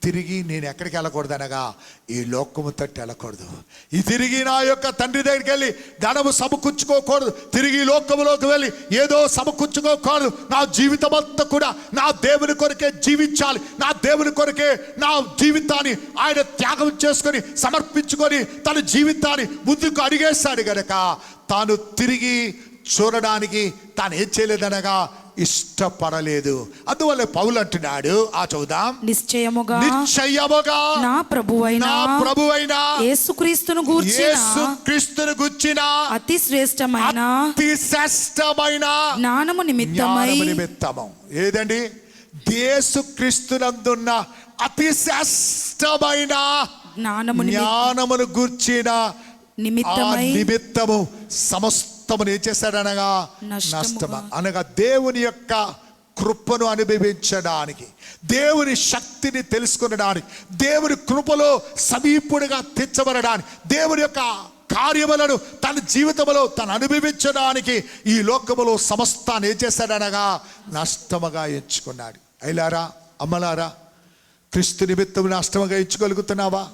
తిరిగి నేను ఎక్కడికి వెళ్ళకూడదు అనగా ఈ లోకము తట్టు వెళ్ళకూడదు. ఈ తిరిగి నా యొక్క తండ్రి దగ్గరికి వెళ్ళి ధనము సమకూర్చుకోకూడదు. తిరిగి ఈ లోకములోకి వెళ్ళి ఏదో సమకూర్చుకోకూడదు. నా జీవితం అంతా కూడా నా దేవుని కొరకే జీవించాలి. నా దేవుని కొరకే నా జీవితాన్ని ఆయన త్యాగం చేసుకొని సమర్పించుకొని తన జీవితాన్ని ముందుకు అడిగేస్తాడు గనక తాను తిరిగి చూడడానికి తాను ఏం చేయలేదనగా ఇష్టపడలేదు. అందువల్ల పౌలు అంటున్నాడు, చదువుదాం, నిశ్చయముగా నా ప్రభువైన యేసుక్రీస్తును గూర్చిన అతి శ్రేష్టమైన జ్ఞానము నిమిత్తము. ఏదండి? యేసుక్రీస్తునందున్న అతి శ్రేష్టమైన జ్ఞానమును గూర్చిన నిమిత్తము సమస్తమును ఏం చేశాడనగా నష్టము అనగా దేవుని యొక్క కృపను అనుభవించడానికి, దేవుని శక్తిని తెలుసుకునడానికి, దేవుని కృపలో సమీపుడుగా తెచ్చబడడానికి, దేవుని యొక్క కార్యములను తన జీవితంలో తను అనుభవించడానికి ఈ లోకములో సమస్తాన్ని ఏం చేశాడనగా నష్టముగా ఎంచుకున్నాడు. అయిలారా అమ్మలారా, క్రీస్తు నిమిత్తం నష్టముగా ఎంచుకోగలుగుతున్నావా?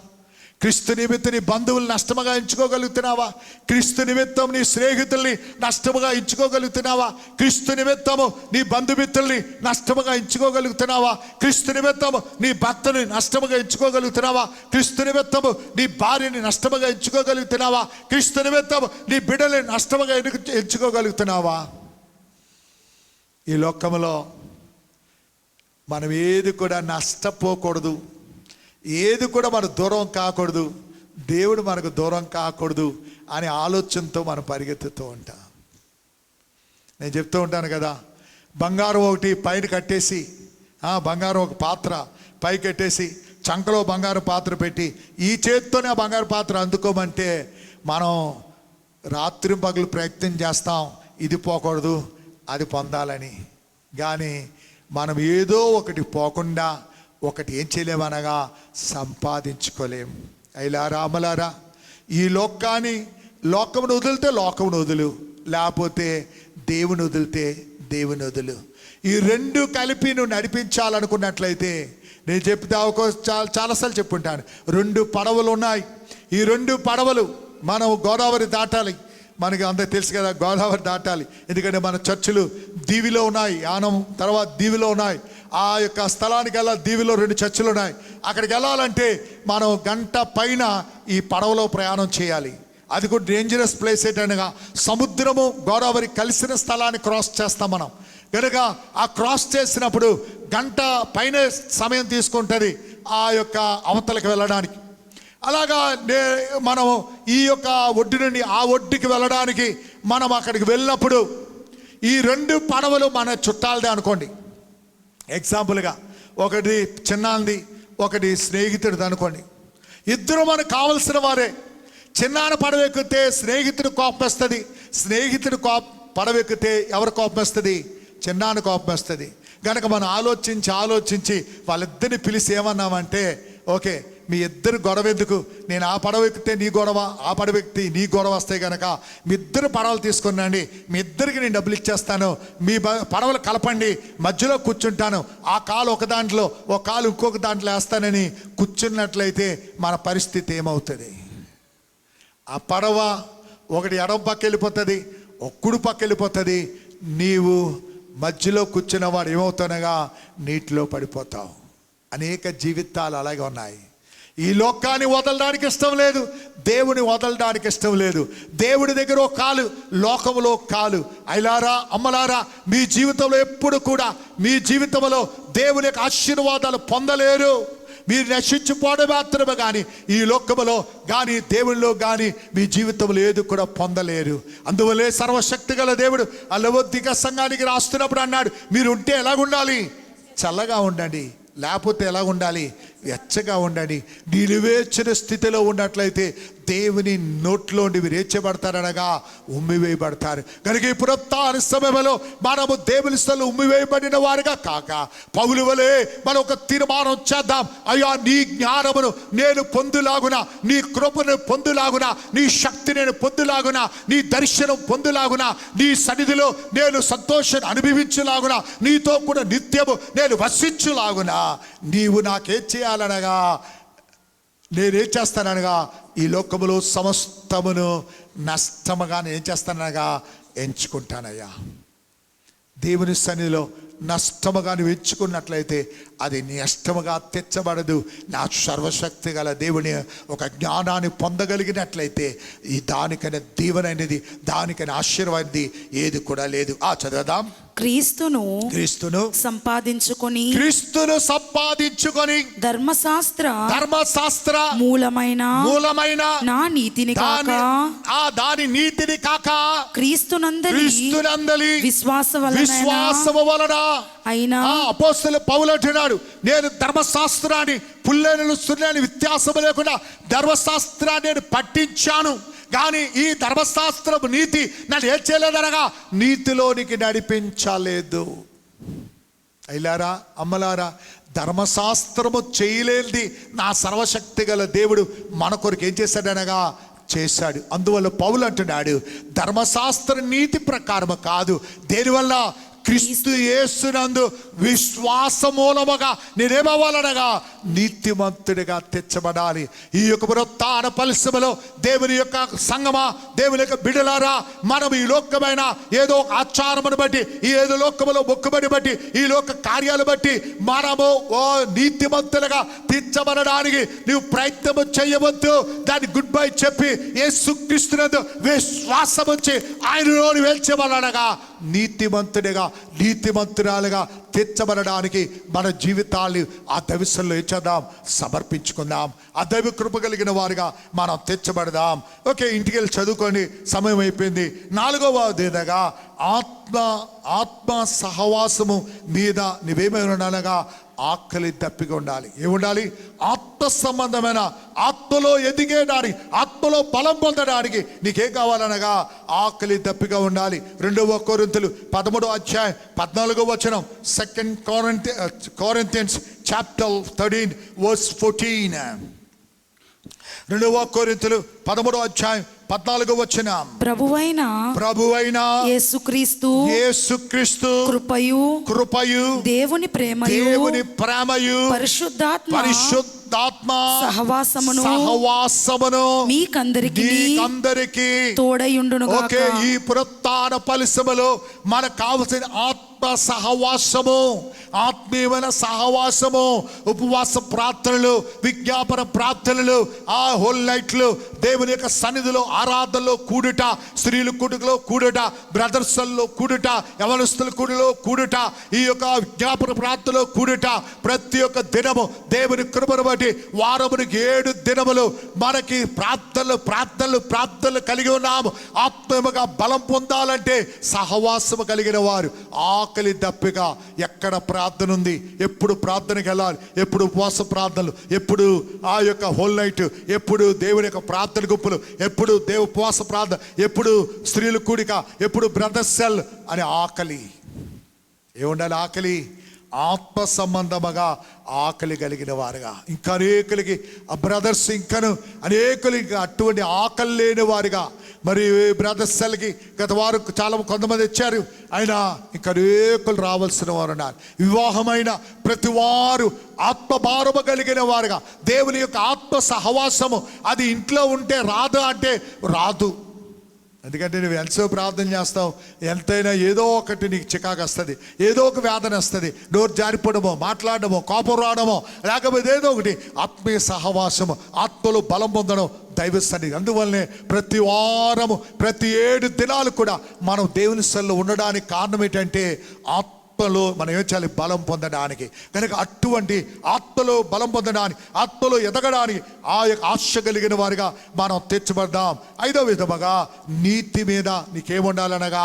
క్రీస్తు నిమిత్తం నీ బంధువులు నష్టముగా ఎంచుకోగలుగుతున్నావా? క్రీస్తు నిమిత్తం నీ స్నేహితుల్ని నష్టముగా ఎంచుకోగలుగుతున్నావా? క్రీస్తు నిమిత్తము నీ బంధుమిత్రుల్ని నష్టముగా ఎంచుకోగలుగుతున్నావా? క్రీస్తు నిమిత్తము నీ భర్తని నష్టముగా ఎంచుకోగలుగుతున్నావా? క్రీస్తు నిమిత్తము నీ భార్యని నష్టముగా ఎంచుకోగలుగుతున్నావా? క్రీస్తు నిమిత్తము నీ బిడ్డల్ని నష్టముగా ఎంచుకోగలుగుతున్నావా? ఈ లోకములో మనం ఏది కూడా నష్టపోకూడదు, ఏది కూడా మనకు దూరం కాకూడదు, దేవుడు మనకు దూరం కాకూడదు అనే ఆలోచనతో మనం పరిగెత్తుతూ ఉంటాం. నేను చెప్తూ ఉంటాను కదా, బంగారం ఒకటి పైన కట్టేసి, బంగారం ఒక పాత్ర పై కట్టేసి చంకలో బంగారు పాత్ర పెట్టి ఈ చేత్తోనే ఆ బంగారు పాత్ర అందుకోమంటే మనం రాత్రి పగలు ప్రయత్నం చేస్తాం ఇది పోకూడదు అది పొందాలని. కానీ మనం ఏదో ఒకటి పోకుండా ఒకటి ఏం చేయలేమనగా సంపాదించుకోలేం. అయిలారా అమలారా, ఈ లోకమును వదిలితే లోకమును వదులు, లేకపోతే దేవుని వదిలితే దేవుని వదులు. ఈ రెండు కలిపి నువ్వు నడిపించాలనుకున్నట్లయితే, నేను చెప్తే చాలాసార్లు చెప్పుంటాను, 2 పడవలు ఉన్నాయి. ఈ 2 పడవలు మనం గోదావరి దాటాలి. మనకి అందరూ తెలుసు కదా, గోదావరి దాటాలి. ఎందుకంటే మన చర్చిలు దీవిలో ఉన్నాయి, యానం తర్వాత దీవిలో ఉన్నాయి. ఆ యొక్క స్థలానికి వెళ్ళాలి, దీవిలో 2 చర్చిలు ఉన్నాయి. అక్కడికి వెళ్ళాలంటే మనం గంట పైన ఈ పడవలో ప్రయాణం చేయాలి. అది కూడా డేంజరస్ ప్లేస్ ఏంటనగా సముద్రము గోదావరి కలిసిన స్థలాన్ని క్రాస్ చేస్తాం మనం. కనుక ఆ క్రాస్ చేసినప్పుడు గంట పైన సమయం తీసుకుంటుంది ఆ యొక్క అవతలకి వెళ్ళడానికి. అలాగా మనం ఈ యొక్క ఒడ్డు నుండి ఆ ఒడ్డుకి వెళ్ళడానికి మనం అక్కడికి వెళ్ళినప్పుడు ఈ 2 పడవలు మన చుట్టాలదే అనుకోండి. ఎగ్జాంపుల్గా ఒకటి చిన్నాంది, ఒకటి స్నేహితుడిది అనుకోండి. ఇద్దరు మనకు కావలసిన వారే. చిన్నాన్న పడవ ఎక్కితే స్నేహితుడు కోపం వస్తుంది, స్నేహితుడు పడవెక్కితే ఎవరు కోపం వస్తుంది? చిన్నాన్న కోపం వస్తుంది. కనుక మనం ఆలోచించి వాళ్ళిద్దరిని పిలిచి ఏమన్నామంటే, ఓకే మీ ఇద్దరు గొడవ ఎందుకు, నేను ఆ పడవ ఎక్కితే నీ గొడవ, ఆ పడవ ఎక్కితే నీ గొడవ వస్తాయి కనుక మీ ఇద్దరు పడవలు తీసుకున్నాండి, మీ ఇద్దరికి నేను డబ్బులు ఇచ్చేస్తాను, మీ పడవలు కలపండి, మధ్యలో కూర్చుంటాను, ఆ కాలు ఒక దాంట్లో ఒక కాలు ఇంకొక దాంట్లో వేస్తానని కూర్చున్నట్లయితే మన పరిస్థితి ఏమవుతుంది? ఆ పడవ ఒకటి ఎడమ పక్క వెళ్ళిపోతుంది, కుడి పక్క వెళ్ళిపోతుంది. నీవు మధ్యలో కూర్చున్న వాడు ఏమవుతానగా నీటిలో పడిపోతావు. అనేక జీవితాలు అలాగే ఉన్నాయి. ఈ లోకాన్ని వదలడానికి ఇష్టం లేదు, దేవుని వదలడానికి ఇష్టం లేదు. దేవుడి దగ్గర ఒక కాలు, లోకంలో ఒక కాలు. అయిలారా అమ్మలారా, మీ జీవితంలో ఎప్పుడు కూడా మీ జీవితంలో దేవుని యొక్క ఆశీర్వాదాలు పొందలేరు. మీరు నశించిపోవడం మాత్రమే కానీ ఈ లోకములో కానీ దేవునిలో కానీ మీ జీవితంలో ఏది కూడా పొందలేరు. అందువల్లే సర్వశక్తి గల దేవుడు ఆ లవోదిక సంఘానికి రాస్తున్నప్పుడు అన్నాడు, మీరు ఉంటే ఎలాగుండాలి? చల్లగా ఉండండి, లేకపోతే ఎలా ఉండాలి? వెచ్చగా ఉండండి. నిలువేర్చిన స్థితిలో ఉన్నట్లయితే దేవుని నోట్లోండి విరేచబడతారనగా ఉమ్మివేయబడతారు. కనుక ఈ పునరుత్థాన సమయంలో మనము దేవుని స్థలంలో ఉమ్మివేయబడిన వారుగా కాక పౌలు వలె మనం ఒక తీర్మానం చేద్దాం. అయ్యా, నీ జ్ఞానమును నేను పొందులాగున, నీ కృపను పొందులాగున, నీ శక్తి నేను పొందులాగున, నీ దర్శనం పొందులాగున, నీ సన్నిధిలో నేను సంతోషాన్ని అనుభవించులాగున, నీతో కూడా నిత్యము నేను వసించులాగున నీవు నాకేం చేయాలనగా, నేనేం చేస్తాననగా ఈ లోకములో సమస్తమును నష్టముగా నేను చేస్తాననగా ఎంచుకుంటానయ్యా. దేవుని సన్నిధిలో నష్టముగా నువ్వు ఎంచుకున్నట్లయితే అది నష్టముగా తెచ్చబడదు. నా సర్వశక్తి గల దేవుని ఒక జ్ఞానాన్ని పొందగలిగినట్లయితే ఈ దానికైనా దీవెనైనది, దానికైనా ఆశీర్వాదమైనది ఏది కూడా లేదు. చదవదాం. క్రీస్తును సంపాదించుకొని ధర్మశాస్త్ర మూలమైన నా నీతిని కాక దాని నీతిని కాక క్రీస్తునందలి విశ్వాసము వలన అయినా అపోస్తలుడు పౌలు అంటున్నాడు, నేను ధర్మశాస్త్రాన్ని పుల్లేనులు సున్నేను వ్యత్యాసం లేకుండా ధర్మశాస్త్రాన్ని నేను పట్టించాను. కానీ ఈ ధర్మశాస్త్రపు నీతి నన్ను ఏం చేయలేదనగా నీతిలోనికి నడిపించలేదు. అయ్యారా, అమ్మలారా, ధర్మశాస్త్రము చేయలేనిది నా సర్వశక్తి గల దేవుడు మన కొరకు ఏం చేశాడనగా చేశాడు. అందువల్ల పౌలు అంటున్నాడు, ధర్మశాస్త్ర నీతి ప్రకారము కాదు, దేనివల్ల క్రీస్తు యేసునందు విశ్వాస మూలముగా నేనేమవ్వాలనగా నీతిమంతుడిగా తెచ్చబడాలి. ఈ యొక్క పునరుత్థాన పరిశ్రమలో దేవుని యొక్క సంగమా, దేవుని యొక్క బిడలారా, మనం ఈ లోకమైన ఏదో ఆచారమును బట్టి, ఈ ఏదో లోకములో మొక్కుబడి బట్టి, ఈ లోక కార్యాలు బట్టి మనము నీతిమంతులుగా తీర్చబడడానికి నీవు ప్రయత్నము చేయవద్దు. దాన్ని గుడ్ బై చెప్పి యేసుక్రీస్తునందు విశ్వాసం వచ్చి ఆయనలోని వేల్చబడనగా నీతిమంతుడిగా, నీతిమంతురాలుగా తీర్చబడడానికి మన జీవితాన్ని ఆ దైవసంలో ఇచ్చేద్దాం, సమర్పించుకుందాం. ఆ దైవ కృప కలిగిన వారుగా మనం తీర్చబడదాం. ఓకే, ఇంటికి వెళ్ళి చదువుకొని సమయం అయిపోయింది. 4వదిగా ఆత్మ సహవాసము మీద నువ్వేమైనా ఉండాలనగా ఆకలి దప్పిగా ఉండాలి. ఏముండాలి? ఆత్మ సంబంధమైన, ఆత్మలో ఎదిగేదానికి, ఆత్మలో బలం పొందడానికి నీకేం కావాలనగా ఆకలి దప్పిగా ఉండాలి. 2 కొరింథీయులు 13:14 2 Corinthians chapter 13 verse 14. 2 కొరింథీయులు 13:14 ప్రభువైన యేసుక్రీస్తు కృపయు దేవుని ప్రేమయు పరిశుద్ధాత్మ సహవాసమును మీకందరికీ తోడయుండును గాక. ఈ పునరుత్థాన పరిశ్రమలో మనకు కావలసిన ఆత్మ సహవాసము, ఆత్మీయమైన సహవాసము, ఉపవాస ప్రార్థనలు, విజ్ఞాపన ప్రార్థనలు, ఆ హోల్ నైట్లు, దేవుని యొక్క సన్నిధిలో ఆరాధనలో కూడుట, స్త్రీలు కూడుకలో కూడుట, బ్రదర్స్లో కూడుట, యవనస్తుల కూడులో కూడుట, ఈ యొక్క విజ్ఞాపన ప్రార్థనలో కూడుట, ప్రతి ఒక్క దినము దేవుని కృపను బట్టి వారమునికి 7 దినములు మనకి ప్రార్థనలు కలిగి ఉన్నాము. ఆత్మీయముగా బలం పొందాలంటే సహవాసము కలిగిన వారు. ఆకలి దప్పిగా ఎక్కడ ప్రార్థన ఉంది, ఎప్పుడు ప్రార్థనకి వెళ్ళాలి, ఎప్పుడు ఉపవాస ప్రార్థనలు, ఎప్పుడు ఆ యొక్క హోల్ నైట్, ఎప్పుడు దేవుని యొక్క ప్రార్థన గుంపులు, ఎప్పుడు దేవు ఉపవాస ప్రార్థన, ఎప్పుడు స్త్రీలు కూడిక, ఎప్పుడు బ్రదర్స్ సెల్ అనే ఆకలి. ఏముండాలి? ఆకలి ఆత్మ సంబంధముగా ఆకలి కలిగిన వారుగా. ఇంకా అనేకులకి ఆ బ్రదర్స్, ఇంకను అనేకులకి అటువంటి ఆకలి లేని వారుగా. మరి బ్రదర్స్ సెల్కి గత వారు కొంతమంది వచ్చారు, ఆయన ఇంకా అనేకులు రావాల్సిన వారు ఉన్నారు. వివాహమైన ప్రతి వారు ఆత్మభారము కలిగిన వారుగా, దేవుని యొక్క ఆత్మ సహవాసము అది ఇంట్లో ఉంటే రాదు అంటే రాదు. ఎందుకంటే నువ్వు ఎంతో ప్రార్థన చేస్తావు, ఎంతైనా ఏదో ఒకటి నీకు చికాకు వస్తుంది, ఏదో ఒక వేదన వస్తుంది, నోరు జారిపోవడమో, మాట్లాడడమో, కోపం రావడమో, లేకపోతే ఏదో ఒకటి. ఆత్మీయ సహవాసము, ఆత్మలో బలం పొందడం దైవ సన్నిధి. అందువల్లనే ప్రతి వారము, ప్రతి 7 దినాలు కూడా మనం దేవుని సన్నిధిలో ఉండడానికి కారణం ఏంటంటే ఆత్మలో మనం ఏం చేయాలి? బలం పొందడానికి. కనుక అటువంటి ఆత్మలో బలం పొందడానికి, ఆత్మలో ఎదగడానికి ఆ యొక్క ఆశ కలిగిన వారిగా మనం తెచ్చబడదాం. 5వ విధముగా నీతి మీద నీకేముండాలనగా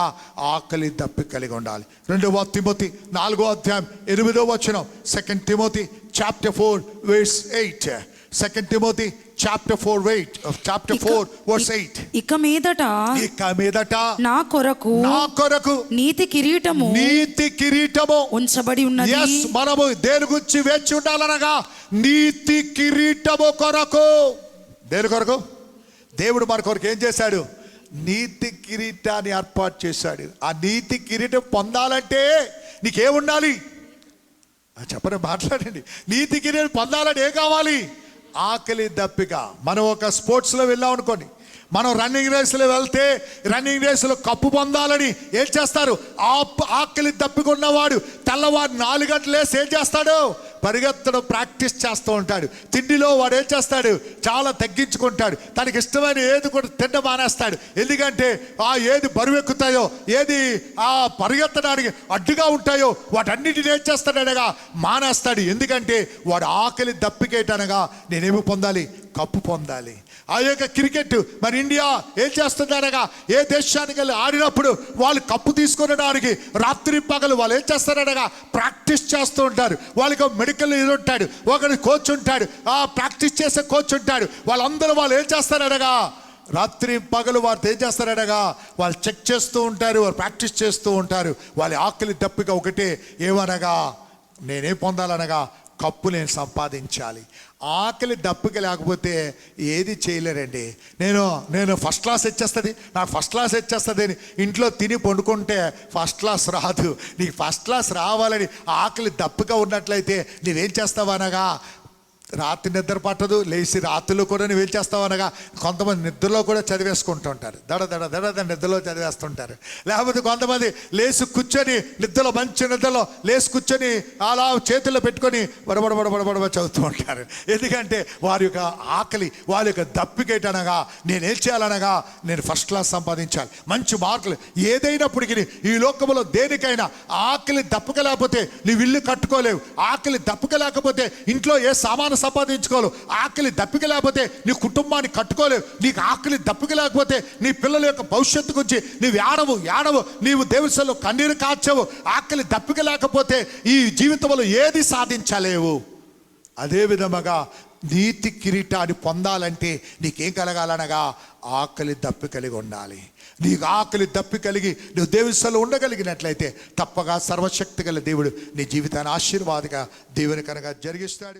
ఆకలి దప్పి కలిగి ఉండాలి. 2 Timothy 4:8 2 Timothy chapter 4 verse 8. 2 Timothy chapter 4 verse 8. ఇక మీదట ఇక మీదట నా కొరకు నీతి కిరీటము ఉంచబడి ఉన్నది. yes మనము దేని గురించి వేచి ఉండాలనగా నీతి కిరీటము కొరకు. దేని కొరకు? దేవుడు మన కొరకు ఏం చేశాడు? నీతి కిరీటాన్ని ఏర్పాటు చేశాడు. ఆ నీతి కిరీటం పొందాలంటే నీకేముండాలి? చెప్పండి, మాట్లాడండి. నీతి కిరీటం పొందాలంటే ఏం కావాలి? ఆకలి దప్పిక. మనం ఒక స్పోర్ట్స్లో వెళ్ళాం అనుకోండి, మనం రన్నింగ్ రేస్లో వెళ్తే రన్నింగ్ రేసులో కప్పు పొందాలని ఏం చేస్తారు? ఆకలి దప్పికున్నవాడు తెల్లవారు 4 గంటలు లేసి ఏం చేస్తాడు? పరిగెత్తడం ప్రాక్టీస్ చేస్తూ ఉంటాడు. తిండిలో వాడు ఏం చేస్తాడు? చాలా తగ్గించుకుంటాడు. తనకి ఇష్టమైన ఏది కూడా తిండి మానేస్తాడు. ఎందుకంటే ఏది బరువెక్కుతాయో, ఏది పరిగెత్తడానికి అడ్డుగా ఉంటాయో వాటన్నిటిని ఏం చేస్తాడనగా మానేస్తాడు. ఎందుకంటే వాడు ఆకలి దప్పికేటనగా నేనేమి పొందాలి? కప్పు పొందాలి. ఆ యొక్క క్రికెట్ మరి ఇండియా ఏం చేస్తుందనగా ఏ దేశానికి వెళ్ళి ఆడినప్పుడు వాళ్ళు కప్పు తీసుకునడానికి రాత్రి పగలు వాళ్ళు ఏం చేస్తారనగా ప్రాక్టీస్ చేస్తూ ఉంటారు. వాళ్ళకి మెడికల్ ఇది ఉంటాడు, ఒకటి కోచ్ ఉంటాడు, ప్రాక్టీస్ చేసే కోచ్ ఉంటాడు. వాళ్ళందరూ వాళ్ళు ఏం చేస్తారనగా రాత్రి పగలు వారు ఏం చేస్తారనగా వాళ్ళు చెక్ చేస్తూ ఉంటారు, వాళ్ళు ప్రాక్టీస్ చేస్తూ ఉంటారు. వాళ్ళ ఆకలి దప్పిక ఒకటే, ఏమనగా నేనేం పొందాలనగా కప్పు నేను సంపాదించాలి. ఆకలి దప్పిక లేకపోతే ఏది చేయలేరండి. నేను ఫస్ట్ క్లాస్ వచ్చేస్తుంది, నాకు ఫస్ట్ క్లాస్ వచ్చేస్తుంది అని ఇంట్లో తిని పండుకుంటే ఫస్ట్ క్లాస్ రాదు. నీకు ఫస్ట్ క్లాస్ రావాలని ఆకలి దప్పిక ఉన్నట్లయితే నువ్వేం చేస్తావనగా రాత్రి నిద్ర పట్టదు, లేచి రాత్రిలో కూడా నువ్వేం చేస్తావనగా కొంతమంది నిద్రలో కూడా చదివేసుకుంటూ ఉంటారు. దడ నిద్రలో చదివేస్తుంటారు. లేకపోతే కొంతమంది లేచి కూర్చొని నిద్రలో మంచి నిద్రలో లేచి కూర్చొని అలా చేతుల్లో పెట్టుకొని బడబడ చదువుతూ ఉంటారు. ఎందుకంటే వారి యొక్క ఆకలి, వాళ్ళ యొక్క దప్పికేటనగా నేనేం చేయాలనగా నేను ఫస్ట్ క్లాస్ సంపాదించాలి, మంచి మార్కులు. ఏదైనప్పటికీ ఈ లోకంలో దేనికైనా ఆకలి దప్పిక లేకపోతే నీవు ఇల్లు కట్టుకోలేవు. ఆకలి దప్పిక లేకపోతే ఇంట్లో ఏ సామాను సంపాదించుకోలేవు. ఆకలి దప్పిక లేకపోతే నీ కుటుంబాన్ని కట్టుకోలేవు. నీకు ఆకలి దప్పిక లేకపోతే నీ పిల్లల యొక్క భవిష్యత్తు గురించి నీవు ఏడవు, నీవు దేవునిలో కన్నీరు కార్చవు. ఆకలి దప్పిక లేకపోతే ఈ జీవితంలో ఏది సాధించలేవు. అదే విధముగా నీతి కిరీటాన్ని పొందాలంటే నీకేం కలగాలనగా ఆకలి దప్పి కలిగి ఉండాలి. నీకు ఆకలి దప్పి కలిగి నువ్వు దేవునిలో ఉండగలిగినట్లయితే తప్పగా సర్వశక్తి గల దేవుడు నీ జీవితాన్ని ఆశీర్వాదగా దేవుని కనుక జరిగిస్తాడు.